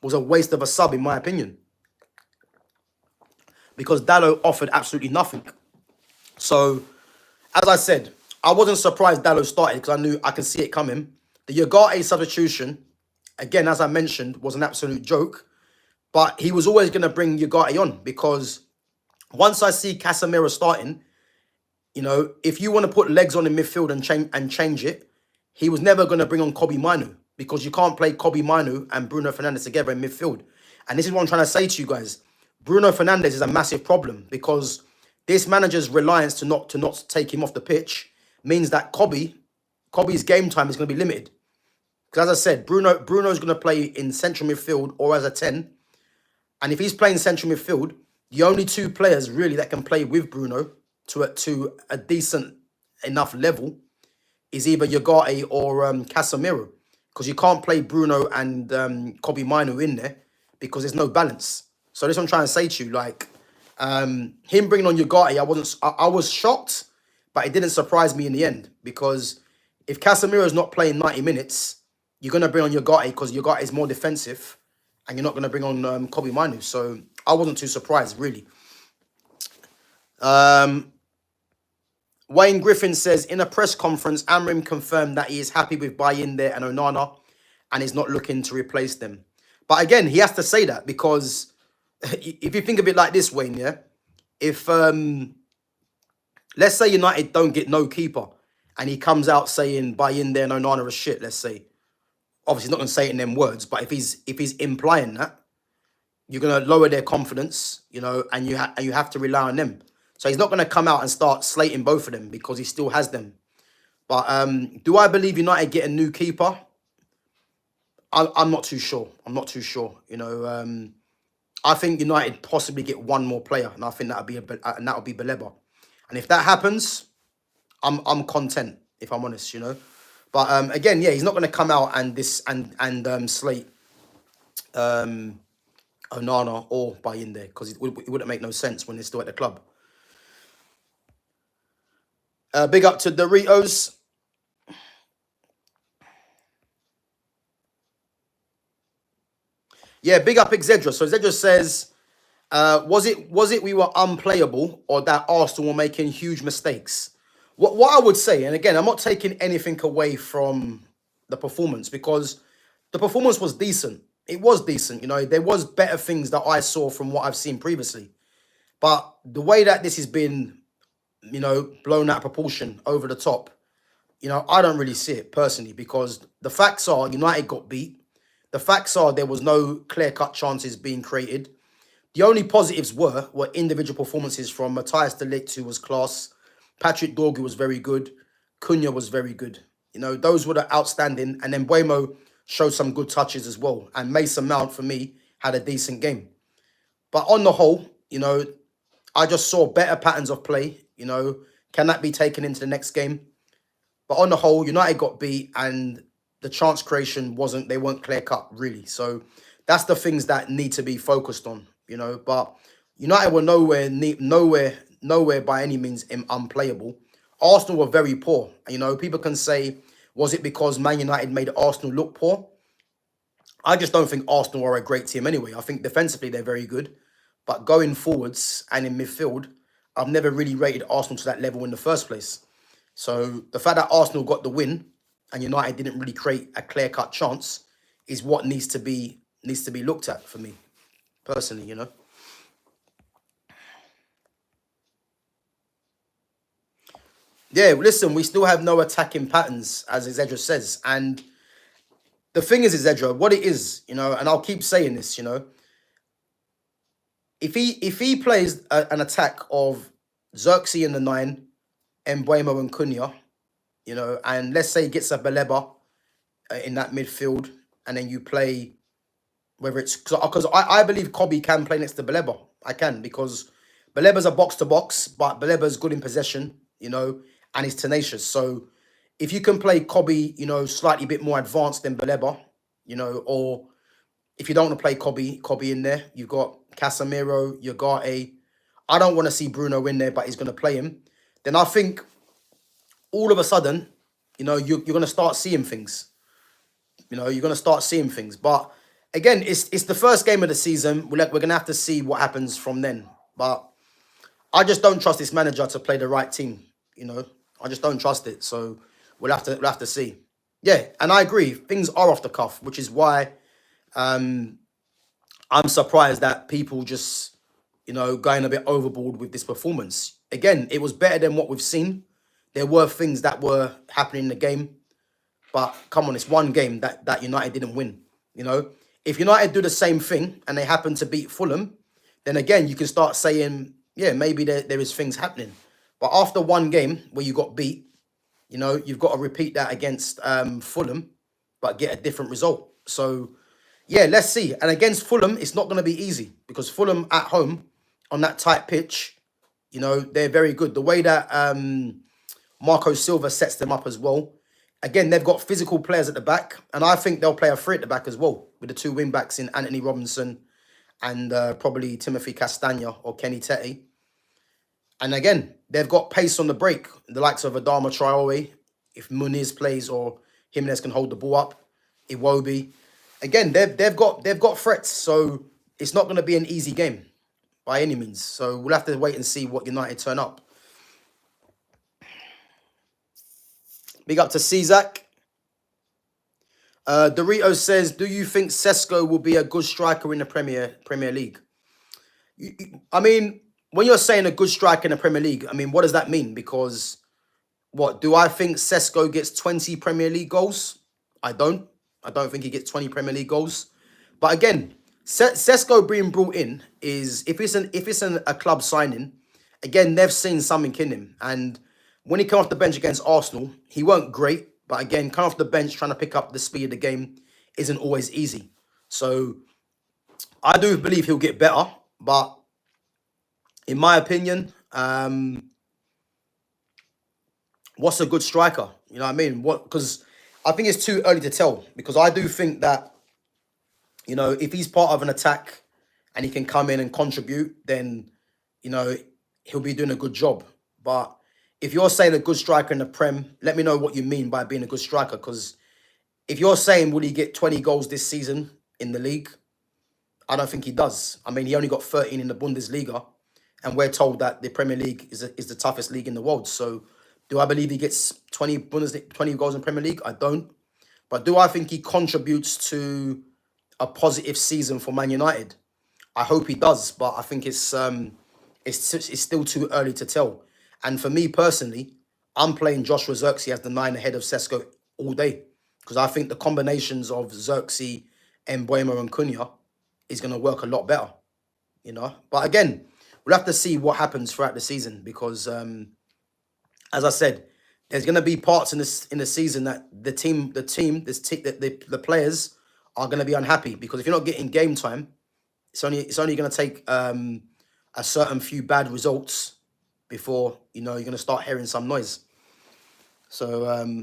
was a waste of a sub, in my opinion, because Dallo offered absolutely nothing. So, as I said, I wasn't surprised Dallo started because I can see it coming. The Ugarte substitution, again, as I mentioned, was an absolute joke. But he was always going to bring Ugarte on, because once I see Casemiro starting, you know, if you want to put legs on in midfield and change it, he was never going to bring on Kobbie Mainoo, because you can't play Kobbie Mainoo and Bruno Fernandes together in midfield. And this is what I'm trying to say to you guys. Bruno Fernandes is a massive problem, because this manager's reliance to not take him off the pitch means that Kobbie's game time is going to be limited. Because as I said, Bruno's going to play in central midfield or as a 10. And if he's playing central midfield, the only 2 players really that can play with Bruno to a decent enough level is either Ugarte or Casemiro. Because you can't play Bruno and Kobbie Mainoo in there because there's no balance. So this is what I'm trying to say to you. Like, him bringing on Ugarte, I was shocked, but it didn't surprise me in the end. Because if Casemiro's not playing 90 minutes, you're going to bring on Ugarte because Ugarte is more defensive, and you're not going to bring on Kobbie Mainoo. So I wasn't too surprised, really. Wayne Griffin says, in a press conference, Amorim confirmed that he is happy with Bayinde and Onana and is not looking to replace them. But again, he has to say that because if you think of it like this, Wayne, yeah, if let's say United don't get no keeper and he comes out saying Bayinde and Onana are shit, let's say. Obviously, he's not going to say it in them words, but if he's implying that, you're going to lower their confidence, you know, and you have to rely on them. So he's not going to come out and start slating both of them because he still has them. But do I believe United get a new keeper? I'm not too sure. I'm not too sure. You know, I think United possibly get one more player, and I think that'll be Baleba. And if that happens, I'm content, if I'm honest. You know, but again, yeah, he's not going to come out and slate Onana or Bayinde because it wouldn't make no sense when they're still at the club. Big up to Doritos. Yeah, big up Zedra. So Zedra says, was it we were unplayable or that Arsenal were making huge mistakes? What I would say, and again, I'm not taking anything away from the performance because the performance was decent. It was decent. You know, there was better things that I saw from what I've seen previously. But the way that this has been, you know, blown out of proportion over the top, you know, I don't really see it personally because the facts are United got beat. The facts are there was no clear-cut chances being created. The only positives were individual performances from Matthias de Ligt, who was class. Patrick Dorgu was very good. Cunha was very good. You know, those were the outstanding. And then Buemo showed some good touches as well. And Mason Mount, for me, had a decent game. But on the whole, you know, I just saw better patterns of play. You know, can that be taken into the next game? But on the whole, United got beat and the chance creation they weren't clear cut, really. So that's the things that need to be focused on, you know. But United were nowhere by any means unplayable. Arsenal were very poor. You know, people can say, was it because Man United made Arsenal look poor? I just don't think Arsenal are a great team anyway. I think defensively they're very good. But going forwards and in midfield, I've never really rated Arsenal to that level in the first place. So the fact that Arsenal got the win and United didn't really create a clear-cut chance is what needs to be looked at for me, personally, you know. Yeah, listen, we still have no attacking patterns, as Zedra says. And the thing is, Zedra, what it is, you know, and I'll keep saying this, you know, if he plays an attack of Xerxes in the 9, Mbeumo and Cunha, you know, and let's say he gets a Baleba in that midfield, and then you play, whether it's, because I believe Kobbie can play next to Baleba. I can, because Baleba's a box-to-box, but Baleba's good in possession, you know, and he's tenacious. So if you can play Kobbie, you know, slightly bit more advanced than Baleba, you know, or if you don't want to play Kobbie in there, you've got Casemiro, Ugarte. I don't want to see Bruno in there, but he's going to play him. Then I think all of a sudden, you know, you're going to start seeing things. You know, you're going to start seeing things. But again, it's the first game of the season. We're going to have to see what happens from then. But I just don't trust this manager to play the right team. You know, I just don't trust it. So we'll have to see. Yeah, and I agree. Things are off the cuff, which is why I'm surprised that people just, you know, going a bit overboard with this performance. Again, it was better than what we've seen. There were things that were happening in the game. But come on, it's one game that United didn't win. You know, if United do the same thing and they happen to beat Fulham, then again, you can start saying, yeah, maybe there is things happening. But after one game where you got beat, you know, you've got to repeat that against Fulham, but get a different result. So, yeah, let's see. And against Fulham, it's not going to be easy because Fulham at home on that tight pitch, you know, they're very good. The way that Marco Silva sets them up as well. Again, they've got physical players at the back, and I think they'll play a three at the back as well, with the two wing-backs in Anthony Robinson and probably Timothy Castagna or Kenny Tete. And again, they've got pace on the break, the likes of Adama Traore, if Muniz plays or Jimenez can hold the ball up, Iwobi. Again, they've got threats, so it's not going to be an easy game by any means. So we'll have to wait and see what United turn up. Big up to Czak. Dorito says, do you think Sesko will be a good striker in the Premier League? I mean, when you're saying a good striker in the Premier League, I mean, what does that mean? Because, do I think Sesko gets 20 Premier League goals? I don't think he gets 20 Premier League goals. But again, Sesko being brought in is, if it's a club signing again, they've seen something in him. And when he came off the bench against Arsenal, he weren't great. But again, coming off the bench, trying to pick up the speed of the game isn't always easy. So I do believe he'll get better. But in my opinion, what's a good striker? You know what I mean? Because I think it's too early to tell. Because I do think that, you know, if he's part of an attack and he can come in and contribute, then, you know, he'll be doing a good job. But if you're saying a good striker in the Prem, let me know what you mean by being a good striker. Because if you're saying, will he get 20 goals this season in the league? I don't think he does. I mean, he only got 13 in the Bundesliga. And we're told that the Premier League is the toughest league in the world. So do I believe he gets 20 goals in Premier League? I don't. But do I think he contributes to a positive season for Man United? I hope he does, but I think it's still too early to tell. And for me personally, I'm playing Joshua Zirkzee as the 9 ahead of Sesko all day. Because I think the combinations of Zirkzee, Mbeumo and Cunha is going to work a lot better, you know. But again, we'll have to see what happens throughout the season because, as I said, there's going to be parts in the season that the players are going to be unhappy because if you're not getting game time, it's only going to take a certain few bad results before, you know, you're going to start hearing some noise. So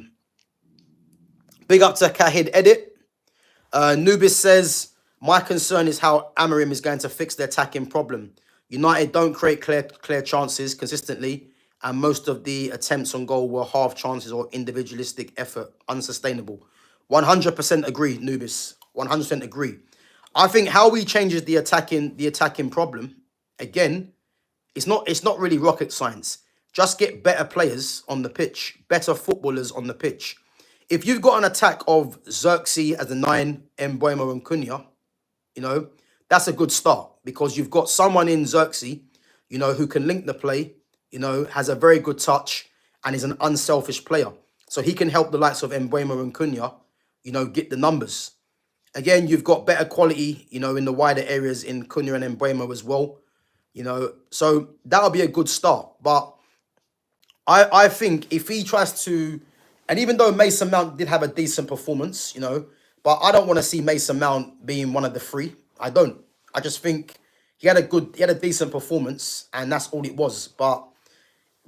big up to Kahid Edit. Nubis says, my concern is how Amorim is going to fix the attacking problem. United don't create clear chances consistently, and most of the attempts on goal were half chances or individualistic effort, unsustainable. 100% agree, Nubis. 100% agree. I think how he changes the attacking problem, again, it's not really rocket science. Just get better players on the pitch, better footballers on the pitch. If you've got an attack of Zirkzee as the 9, Mbeumo and Cunha, you know, that's a good start because you've got someone in Zirkzee, you know, who can link the play, you know, has a very good touch and is an unselfish player. So he can help the likes of Mbeumo and Cunha, you know, get the numbers. Again, you've got better quality, you know, in the wider areas in Cunha and Mbeumo as well, you know. So that'll be a good start. But I think if he tries to, and even though Mason Mount did have a decent performance, you know, but I don't want to see Mason Mount being one of the 3. I don't. I just think he had a decent performance, and that's all it was. But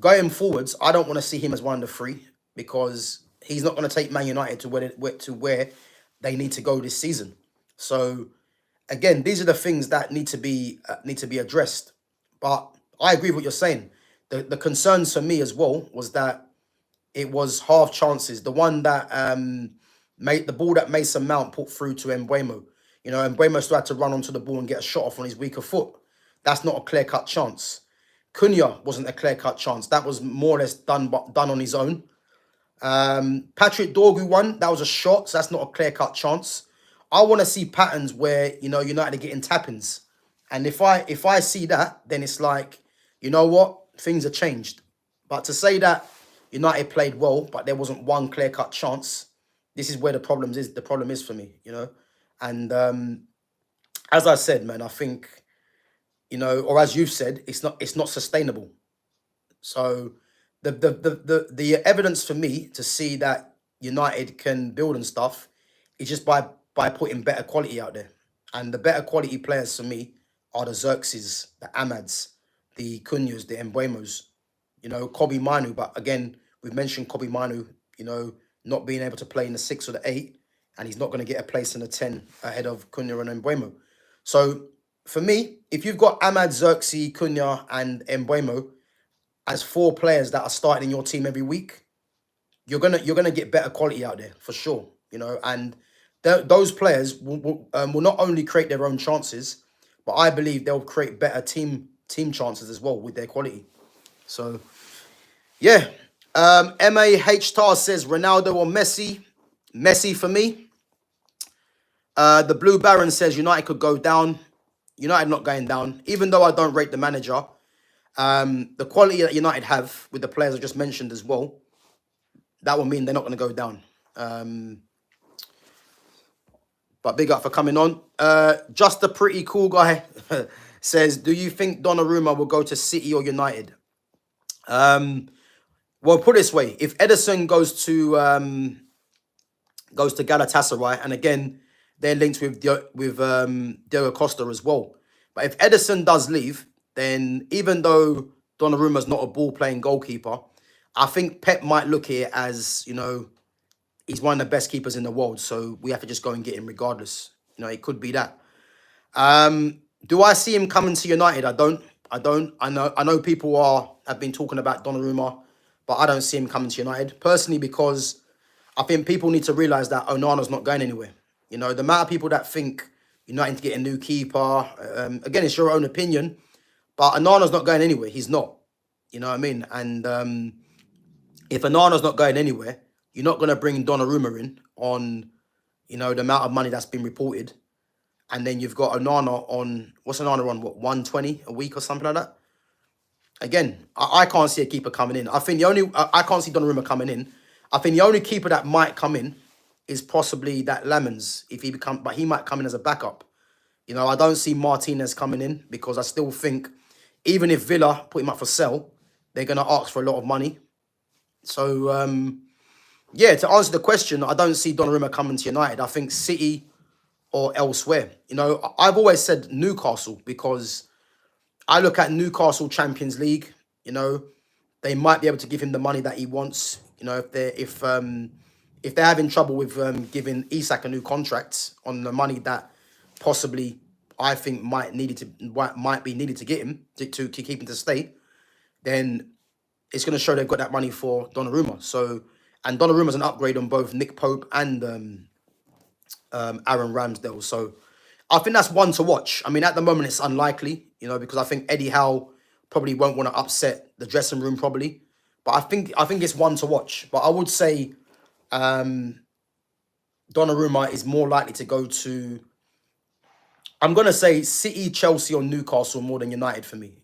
going forwards, I don't want to see him as one of the 3 because he's not going to take Man United to where they need to go this season. So again, these are the things that need to be addressed. But I agree with what you're saying. The concerns for me as well was that it was half chances. The one that made the ball that Mason Mount put through to Mbeumo. You know, Mbeumo still had to run onto the ball and get a shot off on his weaker foot. That's not a clear-cut chance. Cunha wasn't a clear-cut chance. That was more or less done on his own. Patrick Dorgu one, that was a shot, so that's not a clear-cut chance. I want to see patterns where, you know, United are getting tap-ins. And if I see that, then it's like, you know what? Things have changed. But to say that United played well, but there wasn't one clear-cut chance, this is where the problem is for me, you know. And as I said, man, I think, you know, or as you've said, it's not sustainable. So the evidence for me to see that United can build and stuff is just by putting better quality out there. And the better quality players for me are the Zirkzees, the Amads, the Cunhas, the Mbeuemos, you know, Kobbie Mainoo. But again, we've mentioned Kobbie Mainoo, you know, not being able to play in the 6 or the 8, and he's not going to get a place in the 10 ahead of Cunha and Mbeumo. So for me, if you've got Amad, Zirkzee, Cunha and Mbeumo as 4 players that are starting in your team every week, you're gonna get better quality out there for sure, you know. And those players will not only create their own chances, but I believe they'll create better team chances as well with their quality. So yeah, MAH Tar says Ronaldo or Messi. Messi for me. The Blue Baron says United could go down. United not going down, even though I don't rate the manager. The quality that United have with the players I just mentioned as well, that will mean they're not going to go down. But big up for coming on. Just a pretty cool guy. says, do you think Donnarumma will go to City or United? Well, put it this way: if Ederson goes to Galatasaray, and again, they're linked with Diego Costa as well. But if Ederson does leave, then even though Donnarumma's not a ball-playing goalkeeper, I think Pep might look at it as, he's one of the best keepers in the world, so we have to just go and get him regardless. It could be that. Do I see him coming to United? I don't. I know people have been talking about Donnarumma, but I don't see him coming to United personally, because I think people need to realise that Onana's not going anywhere. The amount of people that think United to get a new keeper, again, it's your own opinion, but Onana's not going anywhere. He's not. You know what I mean? And if Onana's not going anywhere, you're not going to bring Donnarumma in on, the amount of money that's been reported. And then you've got Onana on, what's Onana on, 120 a week or something like that? Again, I can't see a keeper coming in. I can't see Donnarumma coming in. I think the only keeper that might come in is possibly that Lemons, but he might come in as a backup. I don't see Martinez coming in, because I still think even if Villa put him up for sale, they're going to ask for a lot of money. So, yeah, to answer the question, I don't see Donnarumma coming to United. I think City or elsewhere. I've always said Newcastle, because I look at Newcastle Champions League. They might be able to give him the money that he wants. If they're having trouble with giving Isak a new contract on the money that possibly I think might be needed to get him to keep him to stay, then it's going to show they've got that money for Donnarumma. So, and Donnarumma's an upgrade on both Nick Pope and Aaron Ramsdale. So I think that's one to watch. I mean, at the moment it's unlikely, because I think Eddie Howe probably won't want to upset the dressing room probably. But I think it's one to watch. But I would say Donnarumma is more likely to go to, I'm going to say City, Chelsea or Newcastle more than United for me,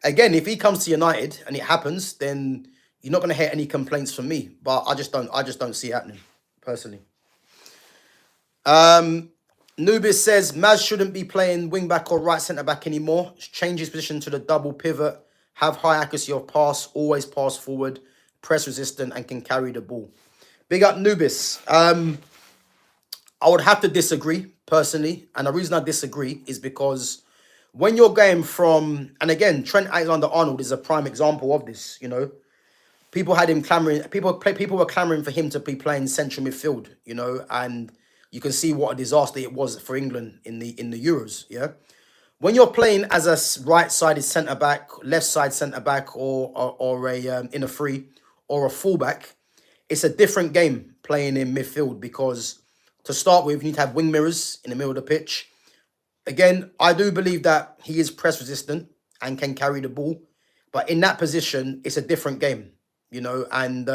Again, if he comes to United and it happens, then you're not going to hear any complaints from me. But I just don't see it happening, personally. Nubis says, Maz shouldn't be playing wing-back or right centre-back anymore. Change his position to the double pivot. Have high accuracy of pass. Always pass forward. Press resistant and can carry the ball. Big up Nubis. I would have to disagree, personally. And the reason I disagree is because when you're going from... And again, Trent Alexander-Arnold is a prime example of this, People had him clamouring... People were clamouring for him to be playing central midfield, And you can see what a disaster it was for England in the Euros, yeah? When you're playing as a right-sided centre-back, left-side centre-back, or a in a free, or a full-back, it's a different game playing in midfield, because to start with, you need to have wing mirrors in the middle of the pitch. Again, I do believe that he is press-resistant and can carry the ball, but in that position, it's a different game, And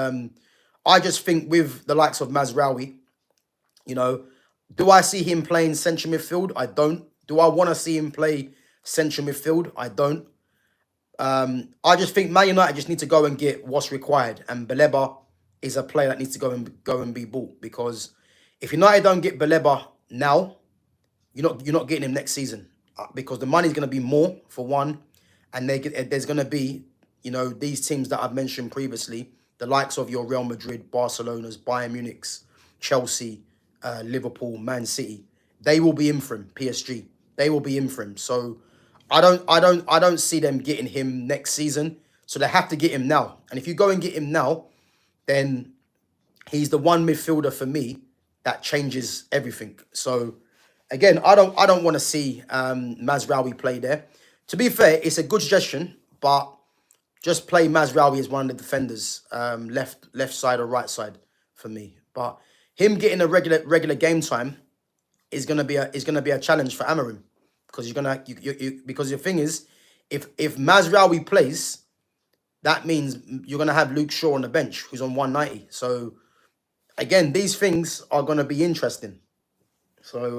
I just think with the likes of Mazraoui, do I see him playing central midfield? I don't. Do I want to see him play central midfield? I don't. I just think Man United just need to go and get what's required, and Baleba is a player that needs to go and be bought, because if United don't get Baleba now, you're not getting him next season, because the money's going to be more for one, and there's going to be these teams that I've mentioned previously, the likes of your Real Madrid, Barcelona's, Bayern Munich's, Chelsea, Liverpool, Man City, they will be in for him. PSG, they will be in for him. So I don't see them getting him next season. So they have to get him now. And if you go and get him now, then he's the one midfielder for me that changes everything. So again, I don't want to see Mazraoui play there. To be fair, it's a good suggestion, but just play Mazraoui as one of the defenders, left side or right side for me. But him getting a regular game time is gonna be a challenge for Amorim, because because the thing is, if Mazraoui plays, that means you're gonna have Luke Shaw on the bench, who's on 190. So again, these things are gonna be interesting. So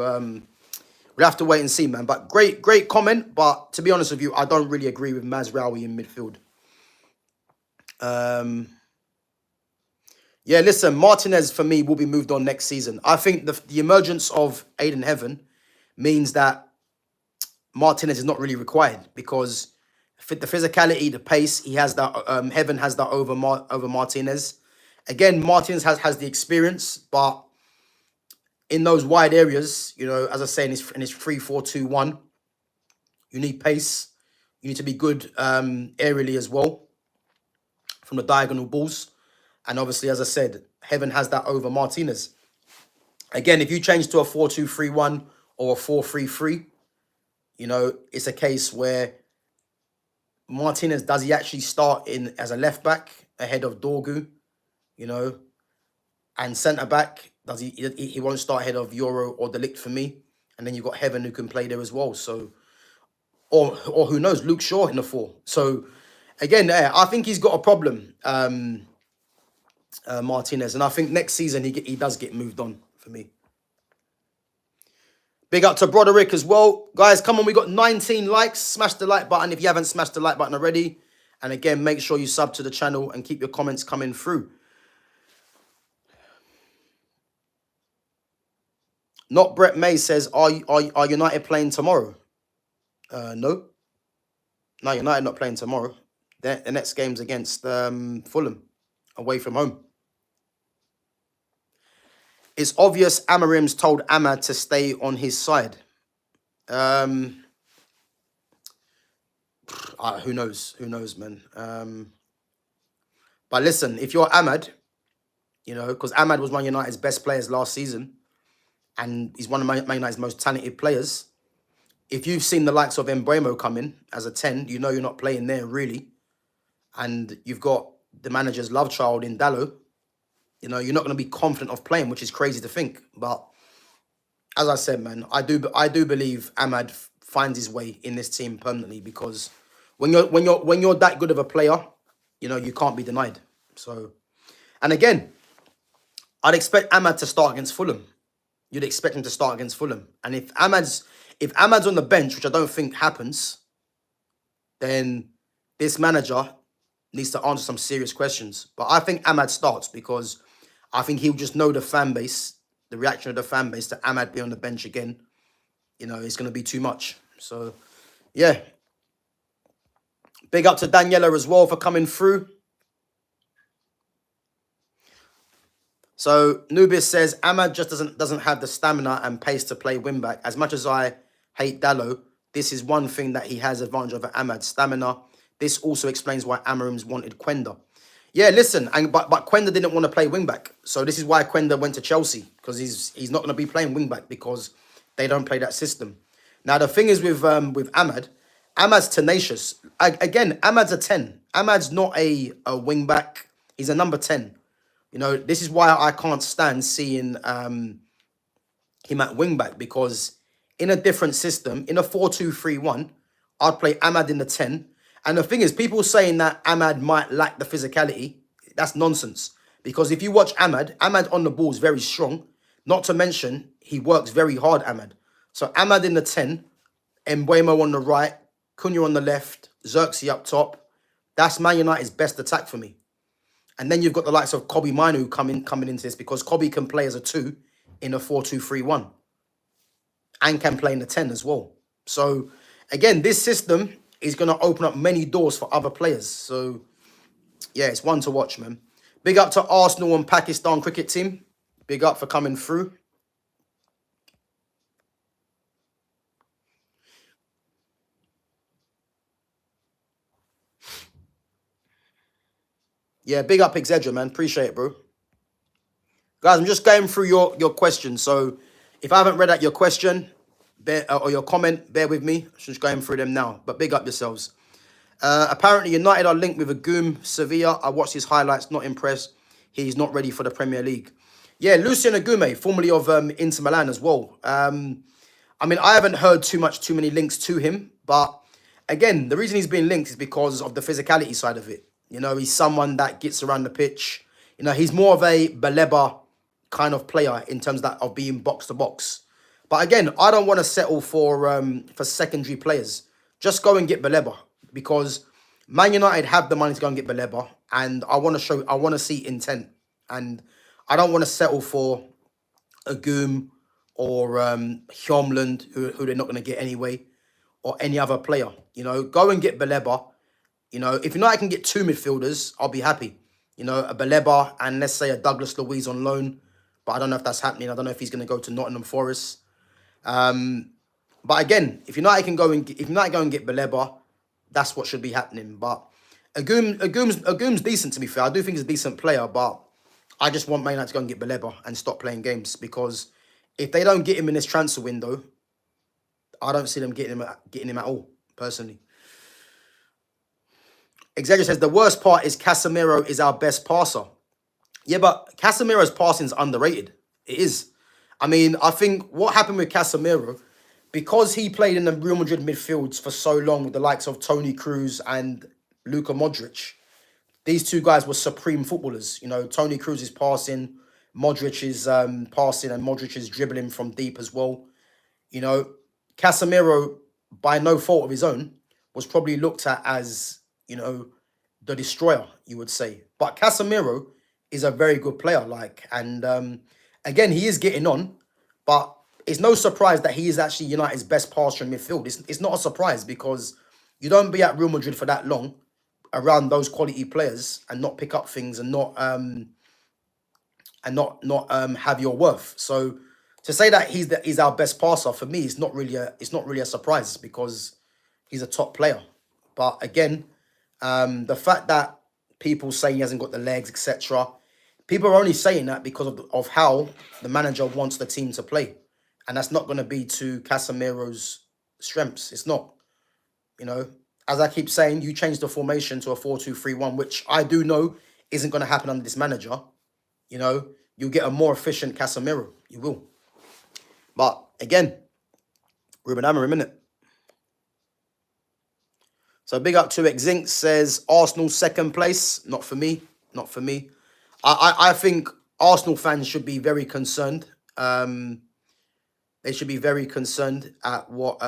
we'll have to wait and see, man. But great comment. But to be honest with you, I don't really agree with Mazraoui in midfield. Yeah, listen, Martinez for me will be moved on next season. I think the emergence of Aiden Heaven means that Martinez is not really required because the physicality, the pace, he has that. Heaven has that over Martinez. Again, Martinez has the experience, but in those wide areas, you know, as I say, in his 3-4-2-1, you need pace. You need to be good aerially as well from the diagonal balls. And obviously, as I said, Heaven has that over Martinez. Again, if you change to a 4-2-3-1 or a 4-3-3, you know, it's a case where Martinez, does he actually start in as a left back ahead of Dorgu, you know, and centre back, does he won't start ahead of Euro or De Ligt for me. And then you've got Heaven who can play there as well. So, or who knows, Luke Shaw in the 4. So again, I think he's got a problem, Martinez. And I think next season he does get moved on for me. Big up to Broderick as well. Guys, come on, we got 19 likes. Smash the like button if you haven't smashed the like button already. And again, make sure you sub to the channel and keep your comments coming through. Not Brett May says, are United playing tomorrow? No. No, United not playing tomorrow. The next game's against Fulham, away from home. It's obvious Amorim's told Ahmad to stay on his side. Who knows? Who knows, man? But listen, if you're Ahmad, you know, because Ahmad was one of United's best players last season, and he's one of Man United's most talented players. If you've seen the likes of Mbeumo come in as a 10, you know you're not playing there, really. And you've got the manager's love child in Dalot. You know, you're not going to be confident of playing, which is crazy to think. But as I said, man, I do believe Ahmad finds his way in this team permanently, because when you're that good of a player, you know, you can't be denied. So, and again, I'd expect Ahmad to start against Fulham. You'd expect him to start against Fulham. And if Ahmad's on the bench, which I don't think happens, then this manager needs to answer some serious questions. But I think Ahmad starts, because I think he'll just know the fan base, the reaction of the fan base to Ahmad be on the bench again. You know, it's going to be too much. So, yeah. Big up to Daniela as well for coming through. So, Nubis says, Ahmad just doesn't have the stamina and pace to play wingback. As much as I hate Dalot, this is one thing that he has advantage over Ahmad, stamina. This also explains why Amorim's wanted Quenda. Yeah, listen, but Quenda didn't want to play wingback. So this is why Quenda went to Chelsea, because he's not going to be playing wingback because they don't play that system. Now, the thing is with Ahmad, Ahmad's tenacious. Again, Ahmad's a 10. Ahmad's not a wingback. He's a number 10. You know, this is why I can't stand seeing him at wingback, because in a different system, in a 4-2-3-1, I'd play Ahmad in the 10. And the thing is, people saying that Ahmad might lack the physicality, that's nonsense. Because if you watch Ahmad on the ball is very strong. Not to mention, he works very hard, Ahmad. So Ahmad in the 10, Mbeumo on the right, Cunha on the left, Xerxes up top. That's Man United's best attack for me. And then you've got the likes of Kobbie Mainoo coming into this, because Kobbie can play as a 2 in a 4-2-3-1. And can play in the 10 as well. So, again, this system is going to open up many doors for other players. So, yeah, it's one to watch, man. Big up to Arsenal and Pakistan cricket team. Big up for coming through. Yeah, big up Exedra, man. Appreciate it, bro. Guys, I'm just going through your questions. So, if I haven't read out your question or your comment, bear with me. I'm just going through them now. But big up yourselves. Apparently, United are linked with Agum Sevilla. I watched his highlights. Not impressed. He's not ready for the Premier League. Yeah, Lucien Agume, formerly of Inter Milan as well. I mean, I haven't heard too many links to him. But again, the reason he's been linked is because of the physicality side of it. You know, he's someone that gets around the pitch. You know, he's more of a Baleba kind of player in terms of being box to box. But again, I don't want to settle for secondary players. Just go and get Baleba, because Man United have the money to go and get Baleba, and I want to see intent, and I don't want to settle for Agum or Hjomland, who they're not going to get anyway, or any other player. You know, go and get Baleba. You know, if United can get 2 midfielders, I'll be happy. You know, a Baleba and let's say a Douglas Luiz on loan. But I don't know if that's happening. I don't know if he's going to go to Nottingham Forest. But again, if United can go and get, if United go and get Baleba, that's what should be happening. But Agum's decent, to be fair. I do think he's a decent player, but I just want Man United to go and get Baleba and stop playing games, because if they don't get him in this transfer window, I don't see them getting him at all, personally. Xavier says, the worst part is Casemiro is our best passer. Yeah, but Casemiro's passing is underrated. It is. I mean, I think what happened with Casemiro, because he played in the Real Madrid midfields for so long with the likes of Toni Kroos and Luka Modric, these two guys were supreme footballers. You know, Toni Kroos is passing, Modric is passing, and Modric is dribbling from deep as well. You know, Casemiro, by no fault of his own, was probably looked at as, you know, the destroyer, you would say. But Casemiro is a very good player, and again, he is getting on, but it's no surprise that he is actually United's best passer in midfield. It's not a surprise, because you don't be at Real Madrid for that long around those quality players and not pick up things and not have your worth. So to say that he's our best passer, for me, it's not really a surprise, because he's a top player. But again, the fact that people say he hasn't got the legs, etc., people are only saying that because of how the manager wants the team to play. And that's not going to be to Casemiro's strengths. It's not. You know, as I keep saying, you change the formation to a 4-2-3-1, which I do know isn't going to happen under this manager. You know, you'll get a more efficient Casemiro. You will. But again, Ruben Amorim, innit? So big up to it. Zinc says Arsenal second place. Not for me. Not for me. I think Arsenal fans should be very concerned. They should be very concerned at what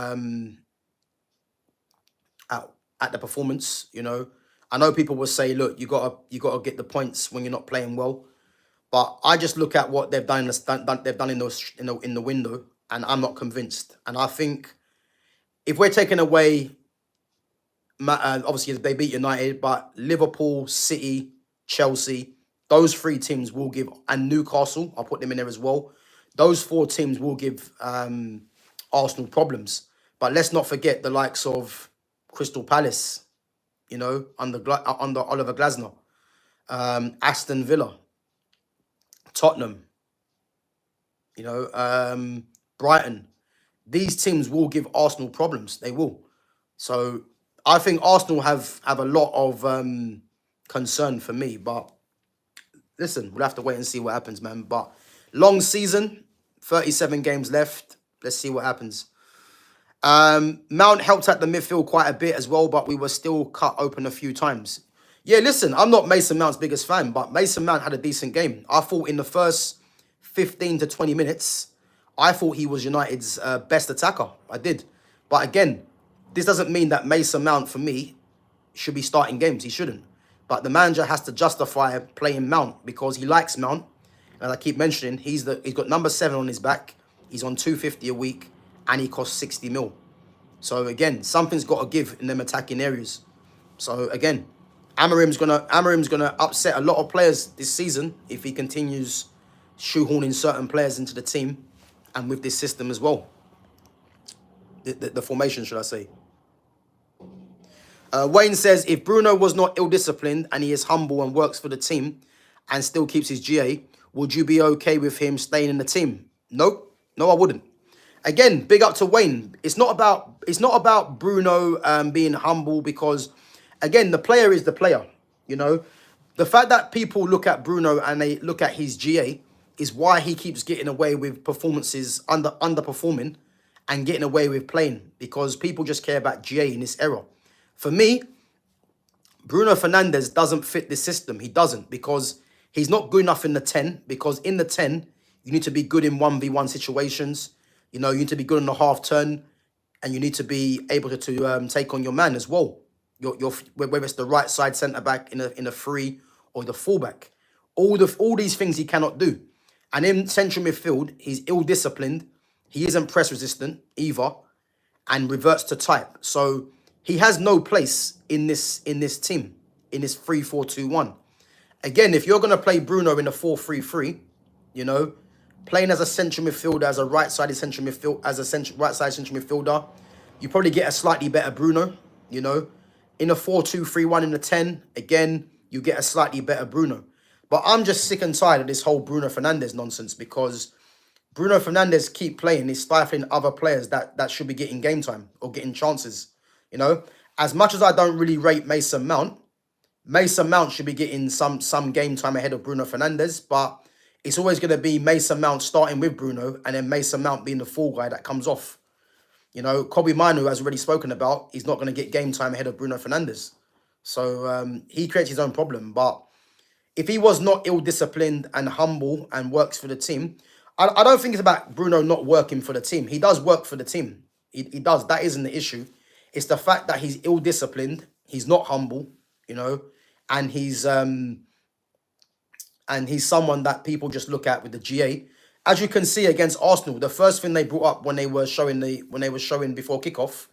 at the performance. You know, I know people will say, look, you gotta get the points when you're not playing well, but I just look at what they've done. They've done in the window, and I'm not convinced. And I think if we're taking away, obviously they beat United, but Liverpool, City, Chelsea, those 3 teams will give, and Newcastle, I'll put them in there as well. Those 4 teams will give Arsenal problems. But let's not forget the likes of Crystal Palace, you know, under Oliver Glasner, Aston Villa, Tottenham, you know, Brighton. These teams will give Arsenal problems. They will. So I think Arsenal have a lot of concern for me. But listen, we'll have to wait and see what happens, man. But long season, 37 games left. Let's see what happens. Mount helped at the midfield quite a bit as well, but we were still cut open a few times. Yeah, listen, I'm not Mason Mount's biggest fan, but Mason Mount had a decent game. I thought in the first 15 to 20 minutes, I thought he was United's best attacker. I did. But again, this doesn't mean that Mason Mount, for me, should be starting games. He shouldn't. But the manager has to justify playing Mount because he likes Mount. And I keep mentioning, he's got number 7 on his back. He's on 250 a week, and he costs 60 mil. So again, something's got to give in them attacking areas. So again, Amorim's gonna upset a lot of players this season if he continues shoehorning certain players into the team, and with this system as well. The formation, should I say? Wayne says, if Bruno was not ill-disciplined and he is humble and works for the team and still keeps his GA, would you be okay with him staying in the team? Nope. No, I wouldn't. Again, big up to Wayne. It's not about Bruno being humble, because, again, the player is the player. You know, the fact that people look at Bruno and they look at his GA is why he keeps getting away with performances underperforming and getting away with playing, because people just care about GA in this era. For me, Bruno Fernandes doesn't fit this system. He doesn't, because he's not good enough in the 10, because in the 10, you need to be good in 1v1 situations. You know, you need to be good in the half turn, and you need to be able to take on your man as well. Whether it's the right side centre back in a free or the fullback, all these things he cannot do. And in central midfield, he's ill-disciplined. He isn't press resistant either, and reverts to type. So he has no place in this team, in this 3-4-2-1. Again, if you're going to play Bruno in a 4-3-3, you know, playing as a central midfielder, as a right-sided central midfield, as a right-sided central midfielder, you probably get a slightly better Bruno, you know. In a 4-2-3-1 in the 10, again, you get a slightly better Bruno. But I'm just sick and tired of this whole Bruno Fernandes nonsense, because Bruno Fernandes keep playing, he's stifling other players that should be getting game time or getting chances, you know. As much as I don't really rate Mason Mount should be getting some game time ahead of Bruno Fernandes, but it's always going to be Mason Mount starting with Bruno and then Mason Mount being the fall guy that comes off. You know, Kobbie Mainoo, as already spoken about, he's not going to get game time ahead of Bruno Fernandes. So he creates his own problem. But if he was not ill-disciplined and humble and works for the team, I don't think it's about Bruno not working for the team. He does work for the team. He does. That isn't the issue. It's the fact that he's ill-disciplined, he's not humble, you know, and he's someone that people just look at with the GA. As you can see against Arsenal, the first thing they brought up when they were showing before kickoff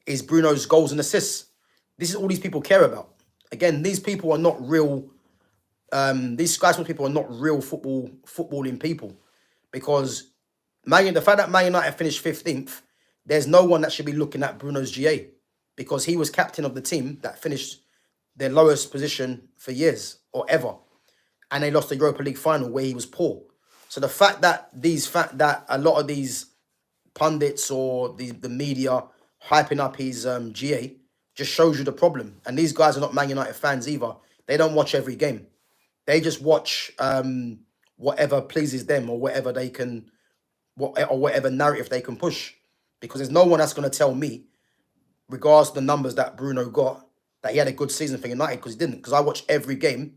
is Bruno's goals and assists. This is all these people care about. Again, these people are not real. These Sky Sports people are not real footballing people, because the fact that Man United finished 15th, there's no one that should be looking at Bruno's GA, because he was captain of the team that finished their lowest position for years or ever, and they lost the Europa League final where he was poor. So the fact that a lot of these pundits or the media hyping up his GA just shows you the problem. And these guys are not Man United fans either. They don't watch every game. They just watch whatever pleases them, or whatever they can, or whatever narrative they can push. Because there's no one that's going to tell me, regards to the numbers that Bruno got, that he had a good season for United, because he didn't. Because I watch every game,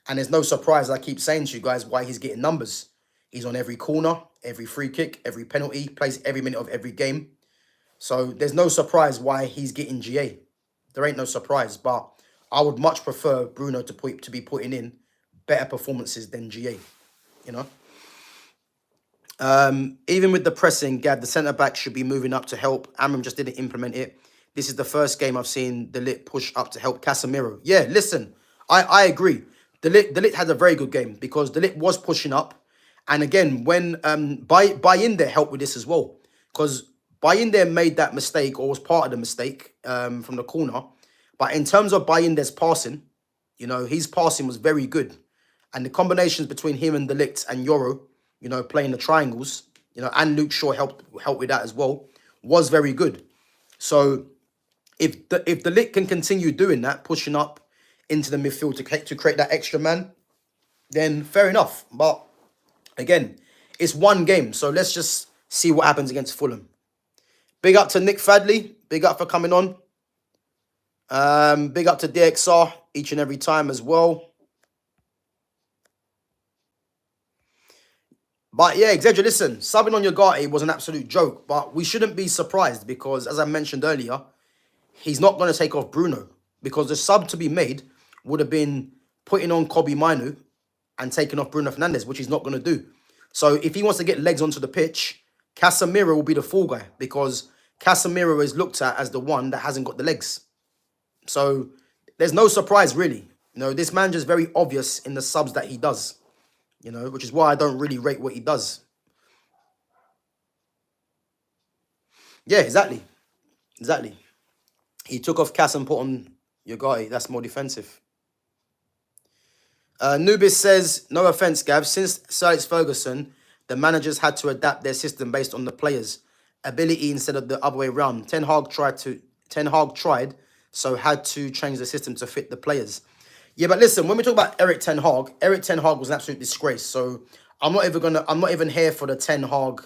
and there's no surprise, I keep saying to you guys, why he's getting numbers. He's on every corner, every free kick, every penalty, plays every minute of every game. So there's no surprise why he's getting GA. There ain't no surprise, but I would much prefer Bruno to be putting in better performances than GA, you know. Even with the pressing, Gav, the centre-back should be moving up to help. Amorim just didn't implement it. This is the first game I've seen De Ligt push up to help Casemiro. Yeah, listen, I agree. De Ligt had a very good game, because De Ligt was pushing up. And again, when Bayindir helped with this as well, because Bayindir made that mistake, or was part of the mistake from the corner. But in terms of Bayindir's passing, you know, his passing was very good. And the combinations between him and De Ligt and Yoro, you know, playing the triangles, you know, and Luke Shaw helped with that as well, was very good. So if De Ligt can continue doing that, pushing up into the midfield to create that extra man, then fair enough. But again, it's one game, so let's just see what happens against Fulham. Big up to Nick Fadley. Big up for coming on. Big up to DXR each and every time as well. But yeah, Xedra, listen, subbing on Ugarte was an absolute joke, but we shouldn't be surprised, because, as I mentioned earlier, he's not going to take off Bruno, because the sub to be made would have been putting on Kobbie Mainoo and taking off Bruno Fernandes, which he's not going to do. So if he wants to get legs onto the pitch, Casemiro will be the fall guy, because Casemiro is looked at as the one that hasn't got the legs. So there's no surprise, really. You know, this manager's very obvious in the subs that he does, you know, which is why I don't really rate what he does. Yeah, exactly. Exactly. He took off Cass and put on Ugarte. That's more defensive. Nubis says, no offense, Gav, since Sir Alex Ferguson, the managers had to adapt their system based on the players' ability instead of the other way around. Ten Hag tried, so had to change the system to fit the players. Yeah, but listen, when we talk about Eric Ten Hag was an absolute disgrace. So I'm not even here for the Ten Hag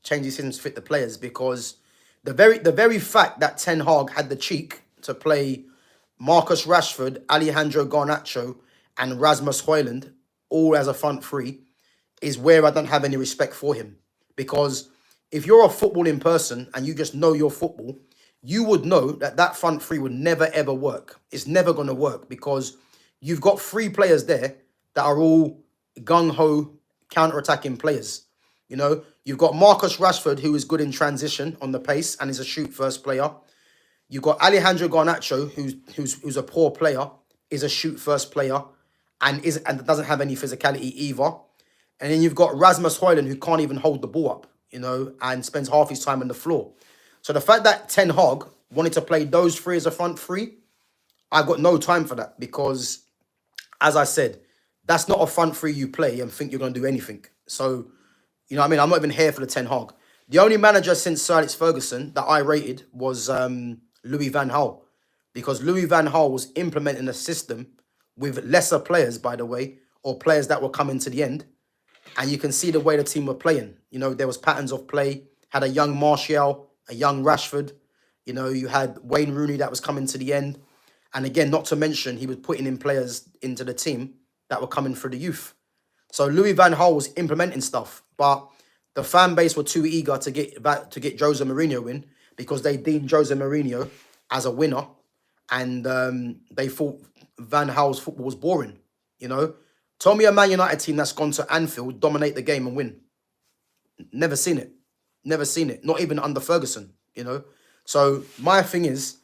change the system to fit the players, because the very fact that Ten Hag had the cheek to play Marcus Rashford, Alejandro Garnacho, and Rasmus Højlund all as a front three is where I don't have any respect for him. Because if you're a footballing person and you just know your football, you would know that that front three would never, ever work. It's never going to work, because you've got three players there that are all gung-ho counter-attacking players. You know, you've got Marcus Rashford, who is good in transition on the pace and is a shoot first player. You've got Alejandro Garnacho, who's a poor player, is a shoot first player, and doesn't have any physicality either. And then you've got Rasmus Højlund, who can't even hold the ball up, you know, and spends half his time on the floor. So the fact that Ten Hag wanted to play those three as a front three, I've got no time for that because, as I said, that's not a front three you play and think you're going to do anything. So, you know what I mean? I'm not even here for the Ten Hag. The only manager since Sir Alex Ferguson that I rated was Louis van Gaal, because Louis van Gaal was implementing a system with lesser players, by the way, or players that were coming to the end. And you can see the way the team were playing. You know, there was patterns of play. Had a young Martial, a young Rashford. You know, you had Wayne Rooney that was coming to the end. And again, not to mention, he was putting in players into the team that were coming through the youth. So Louis van Gaal was implementing stuff. But the fan base were too eager to get Jose Mourinho in because they deemed Jose Mourinho as a winner. And they thought Van Gaal's football was boring, you know. Tell me a Man United team that's gone to Anfield, dominate the game and win. Never seen it. Never seen it. Not even under Ferguson, you know. So my thing is,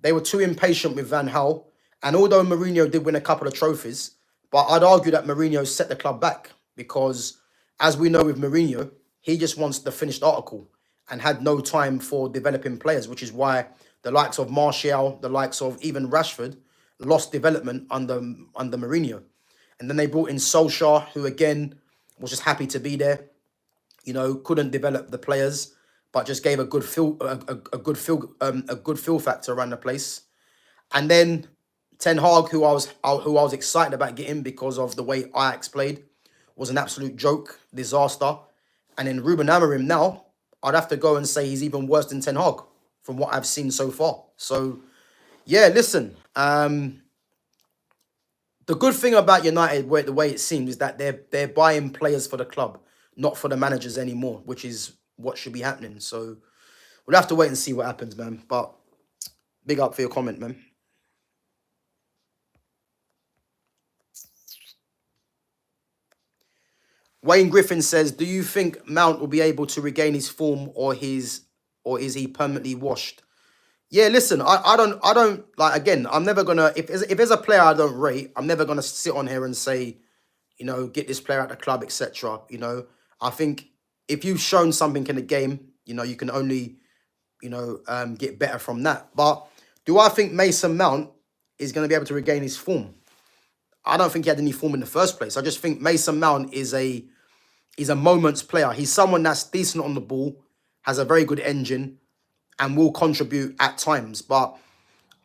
they were too impatient with Van Gaal. And although Mourinho did win a couple of trophies, but I'd argue that Mourinho set the club back because, as we know with Mourinho, he just wants the finished article and had no time for developing players, which is why the likes of Martial, the likes of even Rashford, lost development under Mourinho. And then they brought in Solskjaer, who again was just happy to be there. You know, couldn't develop the players, but just gave a good feel factor around the place. And then Ten Hag, who I was excited about getting because of the way Ajax played, was an absolute joke, disaster. And then Ruben Amorim now, I'd have to go and say he's even worse than Ten Hag from what I've seen so far. So yeah, listen. The good thing about United, the way it seems, is that they're buying players for the club, not for the managers anymore, which is what should be happening. So we'll have to wait and see what happens, man. But big up for your comment, man. Wayne Griffin says, do you think Mount will be able to regain his form or is he permanently washed? Yeah, listen, I don't like, again, I'm never gonna, if there's a player I don't rate, I'm never gonna sit on here and say, you know, get this player at the club, etc. You know, I think if you've shown something in the game, you know, you can only, you know, get better from that. But do I think Mason Mount is going to be able to regain his form? I don't think he had any form in the first place. I just think Mason Mount is a moments player. He's someone that's decent on the ball, has a very good engine, and will contribute at times. But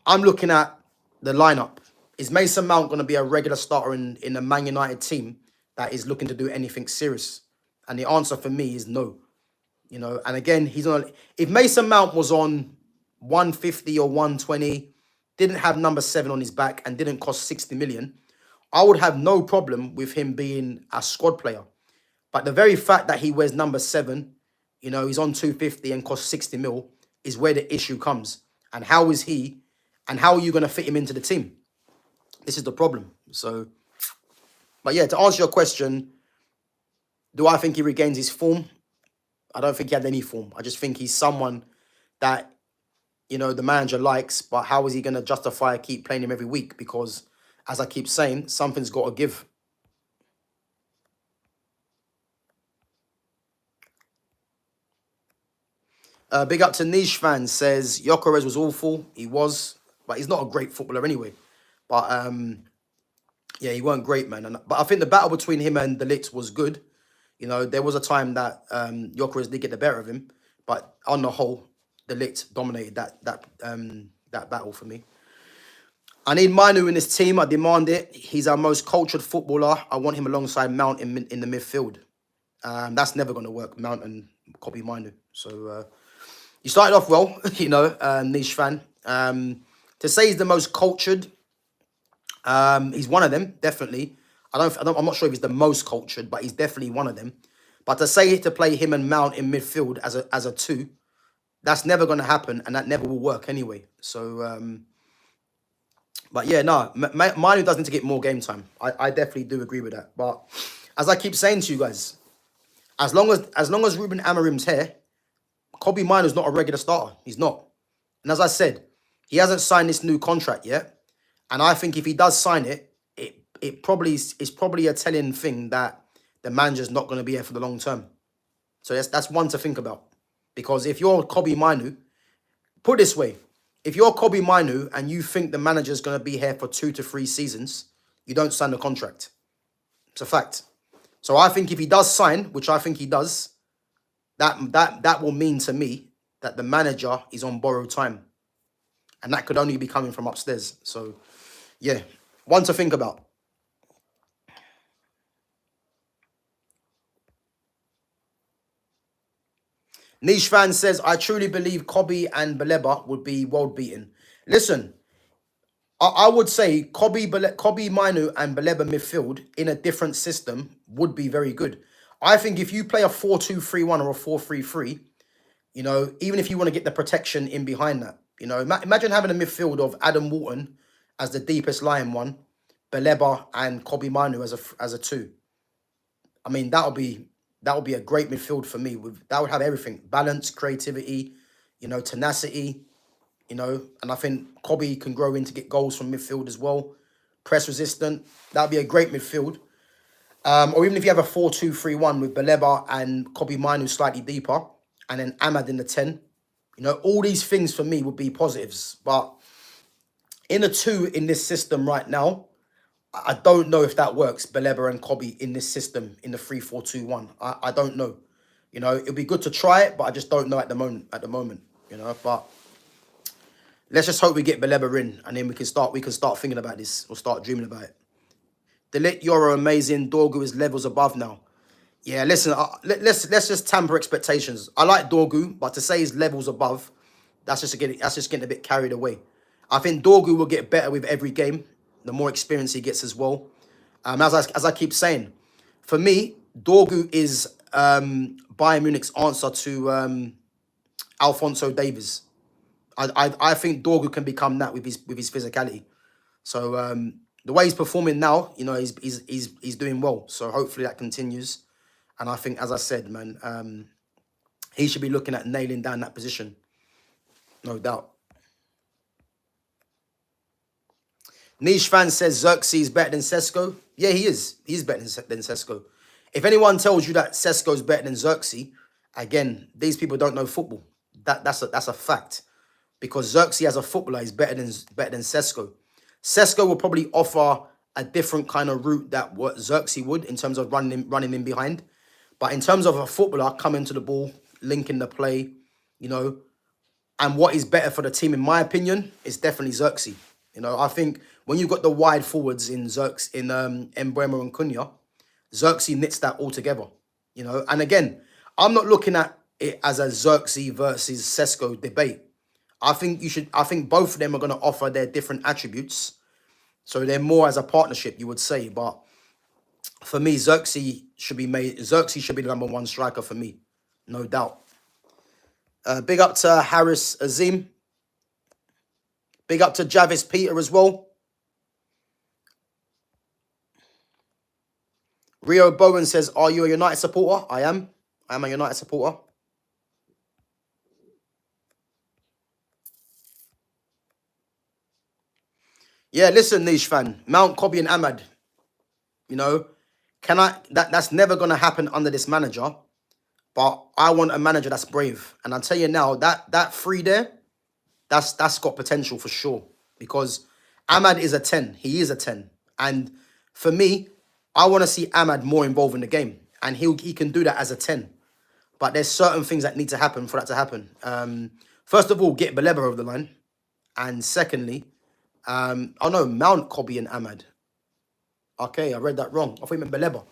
I'm looking at the lineup. Is Mason Mount going to be a regular starter in a Man United team that is looking to do anything serious? And the answer for me is no. You know, and again, he's on. If Mason Mount was on 150 or 120, didn't have number 7 on his back, and didn't cost 60 million, I would have no problem with him being a squad player. But the very fact that he wears number 7, you know, he's on 250 and costs 60 mil, is where the issue comes. And how is he, and how are you going to fit him into the team? This is the problem. So, but yeah, to answer your question, do I think he regains his form? I don't think he had any form. I just think he's someone that, you know, the manager likes, but how is he going to justify keep playing him every week? Because, as I keep saying, something's got to give. Big up to Niche Fan says, Gyökeres was awful. He was, but he's not a great footballer anyway. But, yeah, he weren't great, man. But I think the battle between him and De Ligt was good. You know, there was a time that Gyökeres did get the better of him. But on the whole, De Ligt dominated that battle for me. I need Mainoo in this team. I demand it. He's our most cultured footballer. I want him alongside Mount in the midfield. That's never going to work, Mount and Kobbie Mainoo. So you started off well, you know, Niche Fan. To say he's the most cultured, he's one of them, definitely. I'm not sure if he's the most cultured, but he's definitely one of them. But to say to play him and Mount in midfield as a 2, that's never going to happen, and that never will work anyway. So, but yeah, no, Mainoo does need to get more game time. I definitely do agree with that. But as I keep saying to you guys, As long as Ruben Amorim'S here, Kobbie Mainoo's not a regular starter. He's not. And as I said, he hasn't signed this new contract yet. And I think if he does sign it, it probably is probably a telling thing that the manager's not going to be here for the long term. So that's one to think about. Because if you're Kobbie Mainoo, put it this way, if you're Kobbie Mainoo and you think the manager's going to be here for 2 to 3 seasons, you don't sign the contract. It's a fact. So I think if he does sign, which I think he does, that will mean to me that the manager is on borrowed time. And that could only be coming from upstairs. So, yeah, one to think about. Niche fan says, I truly believe Kobbie and Baleba would be world beaten. Listen, I would say Kobbie Mainoo and Baleba midfield in a different system would be very good. I think if you play a 4-2-3-1 or a 4-3-3, you know, even if you want to get the protection in behind that, you know, imagine having a midfield of Adam Walton as the deepest lying one, Baleba and Kobbie Mainoo as a 2. I mean, that would be a great midfield for me. That would have everything: balance, creativity, you know, tenacity, you know. And I think Kobbie can grow in to get goals from midfield as well. Press resistant. That would be a great midfield. Or even if you have a 4-2-3-1 with Baleba and Kobbie Mainoo slightly deeper, and then Ahmad in the 10. You know, all these things for me would be positives. But in a 2 in this system right now, I don't know if that works, Baleba and Kobbie in this system, in the 3-4-2-1. I don't know. You know, it'd be good to try it, but I just don't know at the moment, you know. But let's just hope we get Baleba in, and then we can start thinking about this, or start dreaming about it. Delete Euro amazing. Dorgu is levels above now. Yeah, listen, let's just temper expectations. I like Dorgu, but to say he's levels above, that's just getting a bit carried away. I think Dorgu will get better with every game, the more experience he gets as well. As I keep saying, for me, Dorgu is Bayern Munich's answer to Alphonso Davies. I think Dorgu can become that with his physicality. So the way he's performing now, you know, he's doing well. So hopefully that continues. And I think, as I said, man, he should be looking at nailing down that position. No doubt. Niche fan says Xerxes is better than Sesko. Yeah, he is. He's better than Sesko. If anyone tells you that Sesko's better than Xerxes, again, these people don't know football. That's a fact. Because Xerxes as a footballer is better than Sesko. Sesko will probably offer a different kind of route that what Xerxes would in terms of running in behind. But in terms of a footballer coming to the ball, linking the play, you know, and what is better for the team, in my opinion, is definitely Xerxes. You know, I think when you've got the wide forwards in Xerxes, in Mbeumo and Cunha, Xerxes knits that all together. You know, and again, I'm not looking at it as a Xerxes versus Sesko debate. I think both of them are going to offer their different attributes. So they're more as a partnership, you would say. But for me, Xerxes should be the #1 striker for me. No doubt. Big up to Harris Azim. Big up to Javis Peter as well. Rio Bowen says, are you a United supporter? I am. I am a United supporter. Yeah, listen, Niche fan. Mount, Kobbie and Ahmad. You know, that's never going to happen under this manager. But I want a manager that's brave. And I'll tell you now, that 3 there, that's got potential for sure. Because Ahmad is a 10. He is a 10. And for me, I want to see Ahmad more involved in the game. And he can do that as a 10. But there's certain things that need to happen for that to happen. First of all, get Baleba over the line. And secondly, Mount, Kobbie and Ahmad. Okay, I read that wrong. I thought you meant Baleba.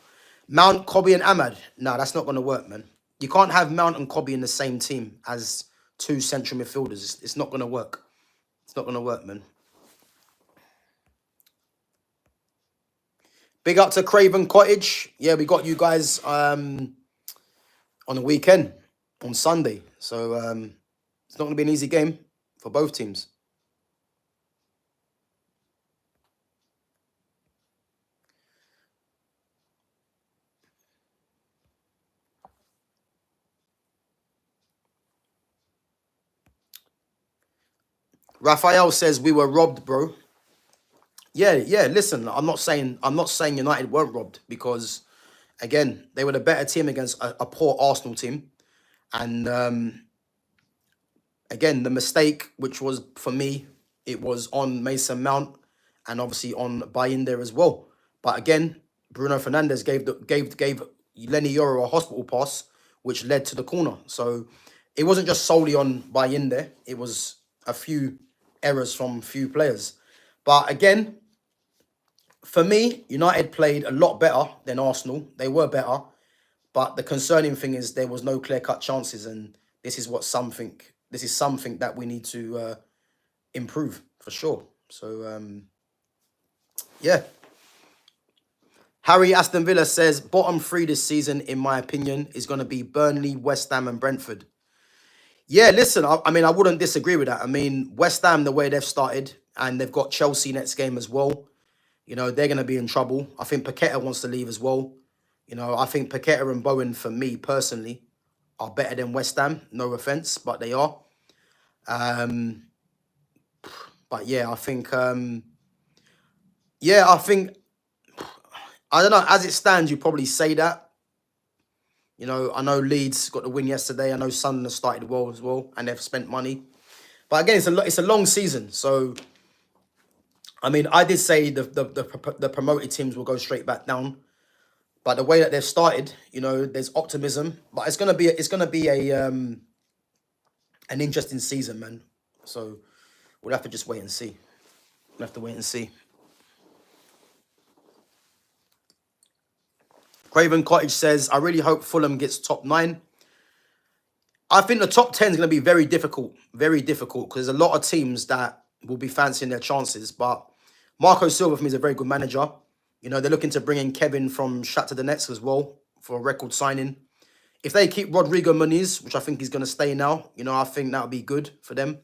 Mount, Kobbie and Ahmad. No, that's not going to work, man. You can't have Mount and Kobbie in the same team as 2 central midfielders. It's not going to work. It's not going to work, man. Big up to Craven Cottage. Yeah, we got you guys on the weekend, on Sunday. So it's not going to be an easy game for both teams. Raphael says we were robbed, bro. Yeah, yeah. Listen, I'm not saying United weren't robbed because, again, they were the better team against a poor Arsenal team, and again, the mistake, which was for me, it was on Mason Mount, and obviously on buy-in there as well. But again, Bruno Fernandes gave Lenny Yoro a hospital pass, which led to the corner. So it wasn't just solely on buy-in there. It was a few errors from few players. But again, for me, United played a lot better than Arsenal. They were better. But the concerning thing is there was no clear-cut chances, and this is something that we need to improve for sure. So yeah. Harry Aston Villa says bottom three this season, in my opinion, is going to be Burnley, West Ham, and Brentford. Yeah, listen, I mean, I wouldn't disagree with that. I mean, West Ham, the way they've started, and they've got Chelsea next game as well. You know, they're going to be in trouble. I think Paqueta wants to leave as well. You know, I think Paqueta and Bowen, for me personally, are better than West Ham. No offense, but they are. But yeah, I think, I don't know. As it stands, you probably say that. You know, I know Leeds got the win yesterday. I know Sunderland started well as well, and they've spent money. But again, it's a long season. So, I mean, I did say the promoted teams will go straight back down. But the way that they've started, you know, there's optimism. But it's gonna be an interesting season, man. So we'll have to just wait and see. We'll have to wait and see. Craven Cottage says, I really hope Fulham gets top 9. I think the top 10 is going to be very difficult, because there's a lot of teams that will be fancying their chances. But Marco Silva, for me, is a very good manager. You know, they're looking to bring in Kevin from Shakhtar Donetsk as well for a record signing. If they keep Rodrigo Muniz, which I think he's going to stay now, you know, I think that would be good for them.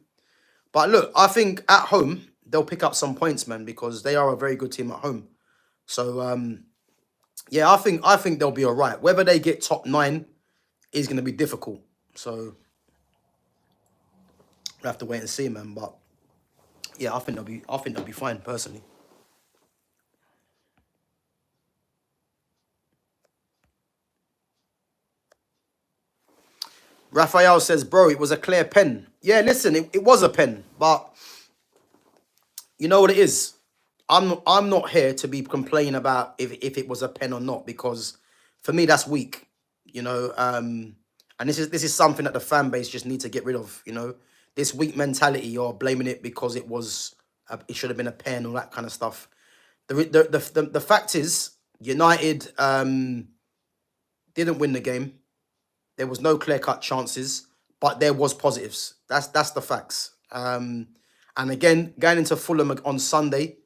But look, I think at home, they'll pick up some points, man, because they are a very good team at home. So, yeah, I think they'll be all right. Whether they get top 9 is going to be difficult. So we'll have to wait and see, man. But yeah, I think they'll be fine personally. Raphael says, bro, it was a clear pen. Yeah, listen, it was a pen, but you know what it is? I'm not here to be complaining about if it was a pen or not, because for me that's weak. You know, and this is something that the fan base just need to get rid of. You know, this weak mentality, you're blaming it because it should have been a pen, all that kind of stuff. The fact is, United didn't win the game. There was no clear-cut chances, but there was positives. That's the facts. And again, going into Fulham on Sunday,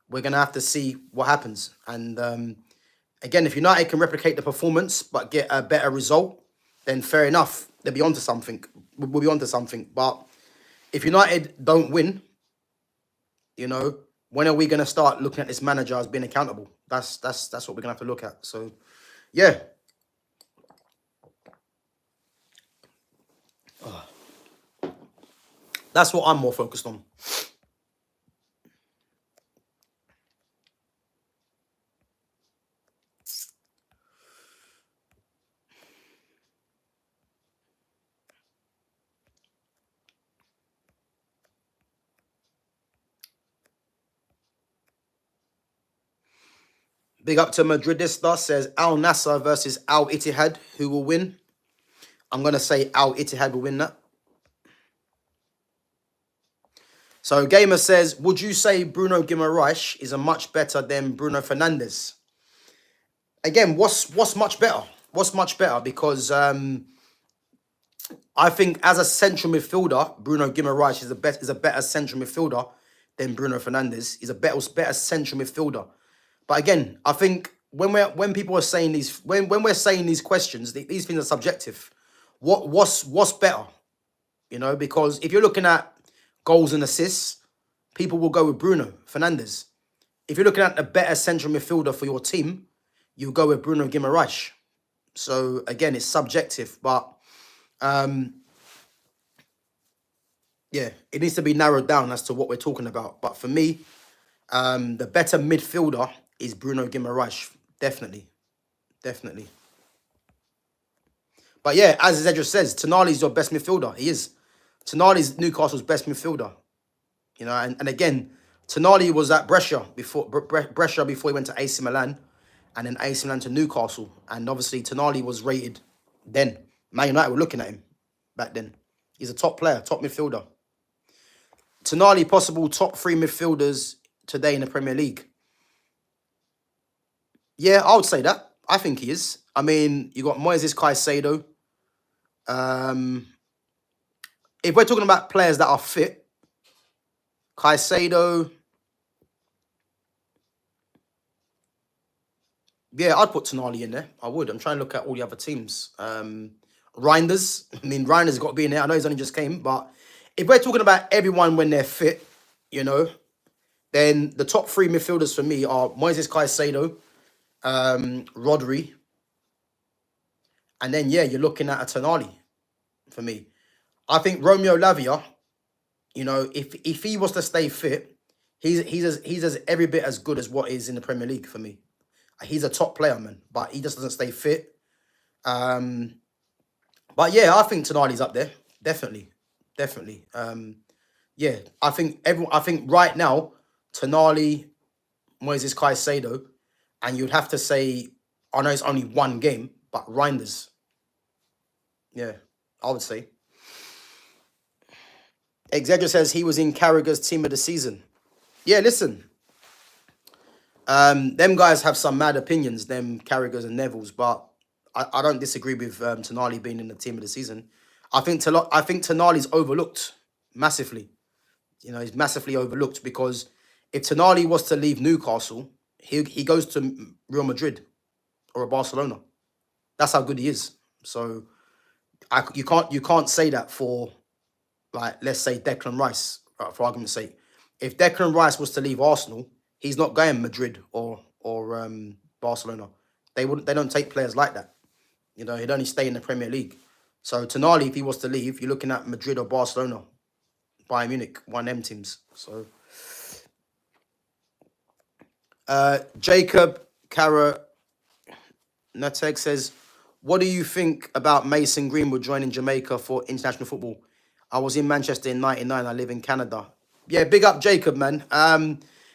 we're going to have to see what happens. And again, if United can replicate the performance but get a better result, then fair enough. They'll be onto something. We'll be onto something. But if United don't win, you know, when are we going to start looking at this manager as being accountable? That's what we're going to have to look at. So, yeah. That's what I'm more focused on. Big up to Madridista, says Al Nassr versus Al Ittihad. Who will win? I'm going to say Al Ittihad will win that. So Gamer says, would you say Bruno Guimaraes is a much better than Bruno Fernandes? Again, what's much better? What's much better? Because I think as a central midfielder, Bruno Guimaraes is a better central midfielder than Bruno Fernandes. He's a better central midfielder. But again, I think when people are saying these, when we're saying these questions, these things are subjective. What's better? You know, because if you're looking at goals and assists, people will go with Bruno Fernandes. If you're looking at a better central midfielder for your team, you go with Bruno Guimaraes. So again, it's subjective, but Yeah, it needs to be narrowed down as to what we're talking about. But for me, the better midfielder is Bruno Guimaraes. Definitely, definitely. But yeah, as Zedra says, Tonali's your best midfielder. He is. Tonali's Newcastle's best midfielder. You know, and again, Tonali was at Brescia before he went to AC Milan, and then AC Milan to Newcastle. And obviously, Tonali was rated then. Man United were looking at him back then. He's a top player, top midfielder. Tonali, possible top 3 midfielders today in the Premier League. Yeah, I would say that. I think he is. I mean, you got Moises Caicedo. If we're talking about players that are fit, Caicedo, yeah, I'd put Tonali in there. I would. I'm trying to look at all the other teams. Reinders. I mean, Reinders got to be in there. I know he's only just came, but if we're talking about everyone when they're fit, you know, then the top 3 midfielders for me are Moises Caicedo, Rodri, and then, yeah, you're looking at a Tonali for me. I think Romeo Lavia, you know, if he was to stay fit, he's as every bit as good as what is in the Premier League for me. He's a top player, man, but he just doesn't stay fit. But yeah, I think Tonali's up there, definitely, definitely. Yeah, I think right now Tonali, Moises Caicedo, and you'd have to say, I know it's only one game, but Reinders. Yeah, I would say. Exeter says he was in Carragher's team of the season. Yeah, listen. Them guys have some mad opinions, them Carragher's and Neville's, but I don't disagree with Tonali being in the team of the season. I think Tonali's overlooked massively. You know, he's massively overlooked because if Tonali was to leave Newcastle, he goes to Real Madrid or a Barcelona. That's how good he is. So you can't say that for, like, let's say Declan Rice, for argument's sake. If Declan Rice was to leave Arsenal, he's not going Madrid or Barcelona. They don't take players like that. You know, he'd only stay in the Premier League. So Tonali, if he was to leave, you're looking at Madrid or Barcelona, Bayern Munich, one of them teams. So Jacob Cara Nateg says, what do you think about Mason Greenwood joining Jamaica for international football? I was in Manchester in 99. I live in Canada. Yeah, big up Jacob, man.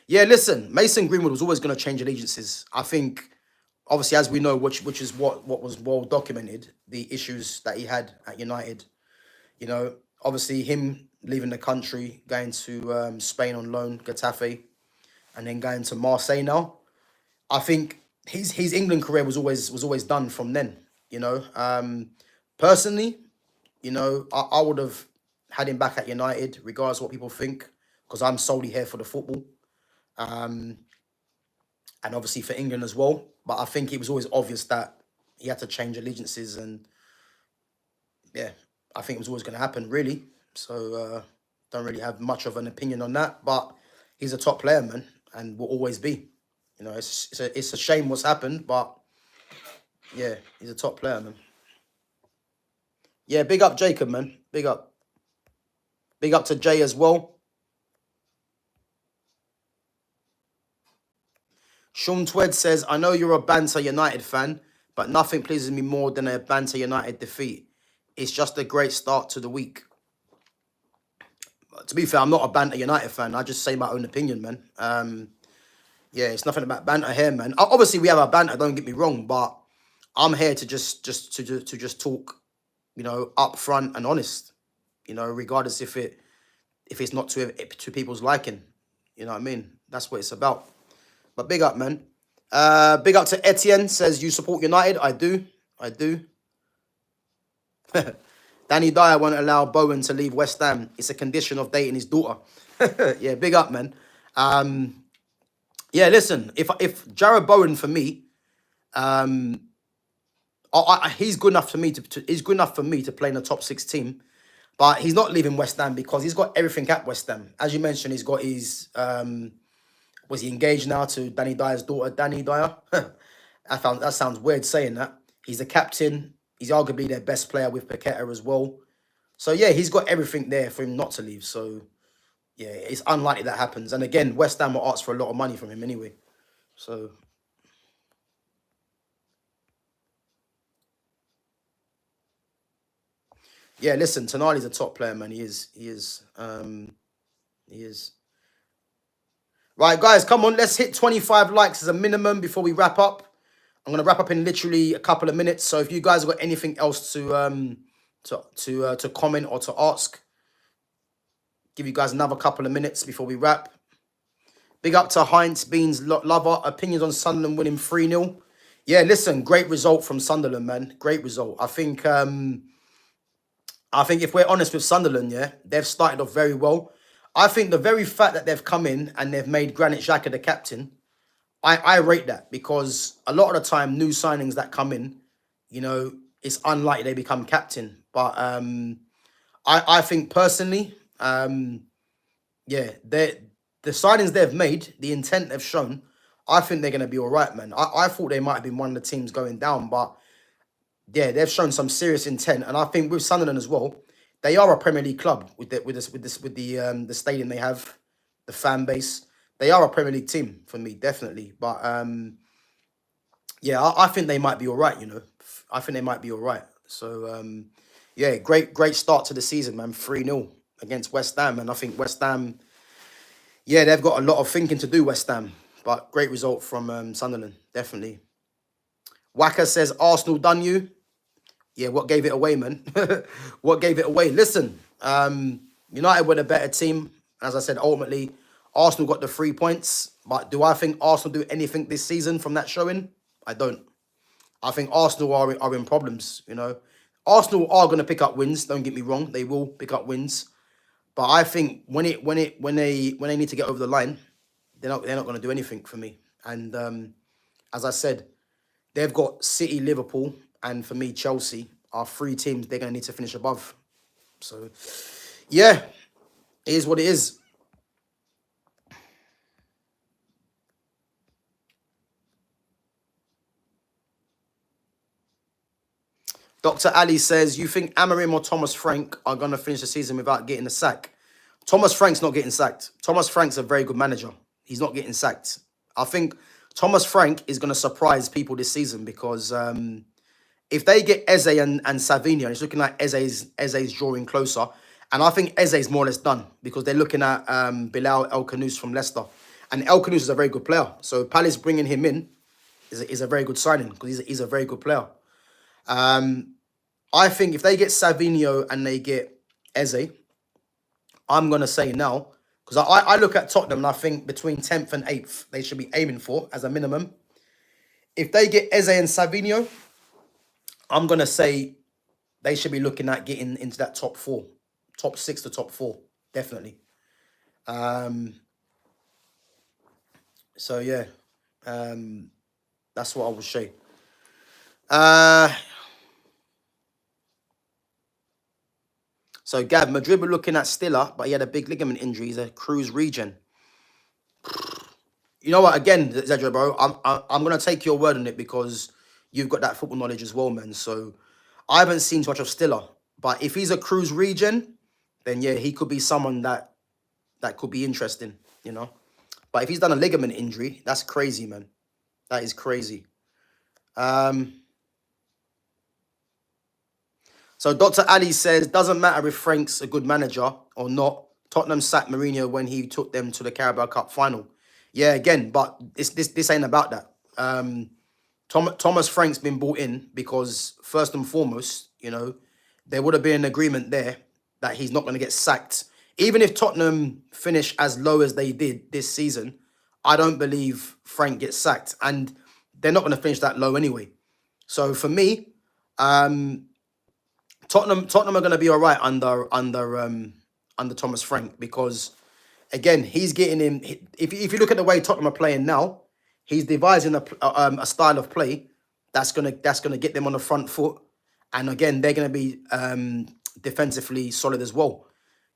Yeah, listen, Mason Greenwood was always going to change allegiances. I think, obviously, as we know, which is what was well documented, the issues that he had at United. You know, obviously him leaving the country, going to Spain on loan, Getafe, and then going to Marseille now. I think his England career was always done from then. You know, personally, you know, I would have had him back at United, regardless of what people think, because I'm solely here for the football, and obviously for England as well. But I think it was always obvious that he had to change allegiances, and yeah, I think it was always going to happen, really. So don't really have much of an opinion on that. But he's a top player, man, and will always be. You know, it's a shame what's happened, but yeah, he's a top player, man. Yeah, big up Jacob, man. Big up. Big up to Jay as well. Sean Twed says, I know you're a Banter United fan, but nothing pleases me more than a Banter United defeat. It's just a great start to the week. To be fair, I'm not a Banter United fan. I just say my own opinion, man. Yeah, it's nothing about banter here, man. Obviously, we have our banter, don't get me wrong, but I'm here to just talk, you know, upfront and honest, you know, regardless if it's not to people's liking. You know what I mean? That's what it's about. But big up, man. Big up to Etienne, says you support United. I do. Danny Dyer won't allow Bowen to leave West Ham. It's a condition of dating his daughter. Yeah, big up, man. Yeah, listen, if Jared Bowen for me, he's good enough for me he's good enough for me to play in the top 6 team, but he's not leaving West Ham because he's got everything at West Ham. As you mentioned, he's got his was he engaged now to Danny Dyer's daughter, Danny Dyer? That sounds weird saying that. He's the captain. He's arguably their best player with Paqueta as well. So yeah, he's got everything there for him not to leave. So yeah, it's unlikely that happens. And again, West Ham will ask for a lot of money from him anyway. So yeah, listen, Tonali's a top player, man. He is. He is. He is. Right, guys, come on. Let's hit 25 likes as a minimum before we wrap up. I'm gonna wrap up in literally a couple of minutes. So if you guys have got anything else to comment or to ask, give you guys another couple of minutes before we wrap. Big up to Heinz Beans Lover. Opinions on Sunderland winning 3-0. Yeah, listen, great result from Sunderland, man. Great result. I think if we're honest with Sunderland, yeah, they've started off very well. I think the very fact that they've come in and they've made Granit Xhaka the captain, I rate that, because a lot of the time, new signings that come in, you know, it's unlikely they become captain. But I think personally, yeah, the signings they've made, the intent they've shown, I think they're going to be all right, man. I thought they might have been one of the teams going down, but yeah, they've shown some serious intent. And I think with Sunderland as well, they are a Premier League club with the stadium they have, the fan base. They are a Premier League team for me, definitely. But yeah, I think they might be all right, you know. I think they might be all right. So yeah, great start to the season, man. 3-0 against West Ham. And I think West Ham, yeah, they've got a lot of thinking to do, West Ham. But great result from Sunderland, definitely. Waka says, Arsenal done you. Yeah, what gave it away, man? What gave it away? Listen, United were the better team. As I said, ultimately, Arsenal got the 3 points. But do I think Arsenal do anything this season from that showing? I don't. I think Arsenal are in problems, you know. Arsenal are going to pick up wins, don't get me wrong. They will pick up wins. But I think when they need to get over the line, they're not going to do anything for me. And as I said, they've got City, Liverpool, and for me, Chelsea are 3 teams they're going to need to finish above. So, yeah, it is what it is. Dr. Ali says, you think Amorim or Thomas Frank are going to finish the season without getting a sack? Thomas Frank's not getting sacked. Thomas Frank's a very good manager. He's not getting sacked. I think Thomas Frank is going to surprise people this season, because if they get Eze and Savinho, it's looking like Eze's drawing closer. And I think Eze's more or less done, because they're looking at Bilal El Khanous from Leicester. And El Khanous is a very good player. So Palace bringing him in is a very good signing, because he's a very good player. I think if they get Savinho and they get Eze, I'm going to say now, because I look at Tottenham and I think between 10th and 8th, they should be aiming for as a minimum. If they get Eze and Savinho, I'm going to say they should be looking at getting into that top 4, top 6 to top 4, definitely. So, yeah, that's what I will say. So, Gav, Madrid were looking at Stiller, but he had a big ligament injury. He's a cruise region. You know what? Again, Zedra, bro, I'm going to take your word on it, because you've got that football knowledge as well, man. So, I haven't seen too much of Stiller. But if he's a cruise region, then, yeah, he could be someone that could be interesting, you know. But if he's done a ligament injury, that's crazy, man. That is crazy. So Dr. Ali says, doesn't matter if Frank's a good manager or not. Tottenham sacked Mourinho when he took them to the Carabao Cup final. Yeah, again, but this ain't about that. Thomas Frank's been brought in because, first and foremost, you know, there would have been an agreement there that he's not going to get sacked. Even if Tottenham finish as low as they did this season, I don't believe Frank gets sacked. And they're not going to finish that low anyway. So for me, Tottenham are going to be all right under Thomas Frank, because, again, he's getting in. If you look at the way Tottenham are playing now, he's devising a style of play that's gonna get them on the front foot, and again, they're going to be defensively solid as well.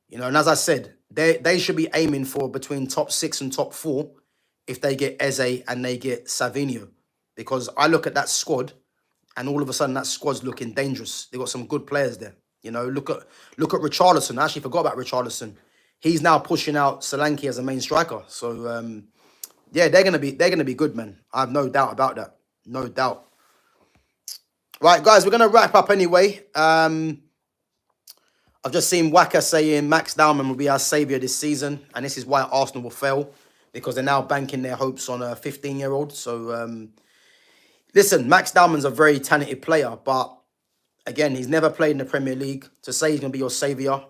You know, and as I said, they should be aiming for between top 6 and top 4 if they get Eze and they get Savinho, because I look at that squad. And all of a sudden, that squad's looking dangerous. They got some good players there, You know, look at Richarlison. I actually forgot about Richarlison. He's now pushing out Solanke as a main striker. So yeah, they're gonna be good, man. I have no doubt about that. No doubt. Right, guys, we're gonna wrap up anyway. I've just seen Waka saying Max Dowman will be our saviour this season, and this is why Arsenal will fail, because they're now banking their hopes on a 15-year-old. So listen, Max Dowman's a very talented player, but again, he's never played in the Premier League. To say he's gonna be your saviour,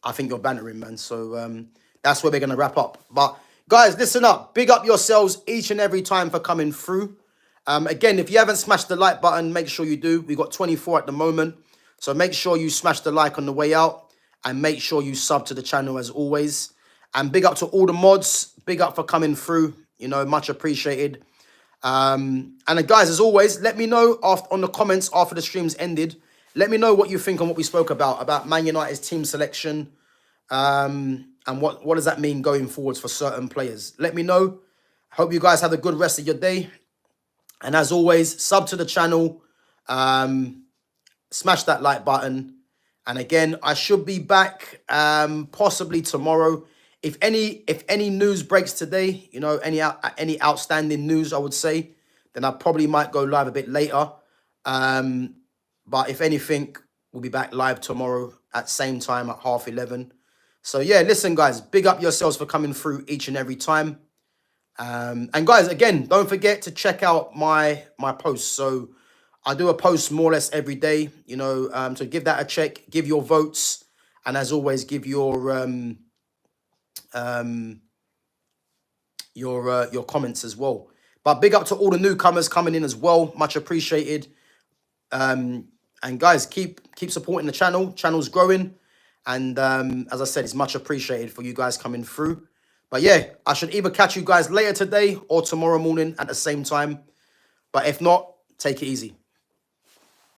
I think you're bantering, man. So that's where we're gonna wrap up. But guys, listen up. Big up yourselves each and every time for coming through. Again, if you haven't smashed the like button, make sure you do. We've got 24 at the moment. So make sure you smash the like on the way out. And make sure you sub to the channel as always. And big up to all the mods. Big up for coming through. You know, much appreciated. And guys, as always, let me know on the comments after the stream's ended. Let me know what you think on what we spoke about Man United's team selection. And what does that mean going forwards for certain players? Let me know. Hope you guys have a good rest of your day. And as always, sub to the channel, smash that like button. And again, I should be back possibly tomorrow. If any news breaks today, you know, any outstanding news, I would say, then I probably might go live a bit later. But if anything, we'll be back live tomorrow at same time at 11:30. So yeah, listen, guys, big up yourselves for coming through each and every time. And guys, again, don't forget to check out my posts. So I do a post more or less every day, you know, so give that a check, give your votes, and as always, give your comments as well. But big up to all the newcomers coming in as well, much appreciated. And guys, keep supporting the channel. Channel's growing, and as I said, it's much appreciated for you guys coming through. But yeah, I should either catch you guys later today or tomorrow morning at the same time. But if not, take it easy.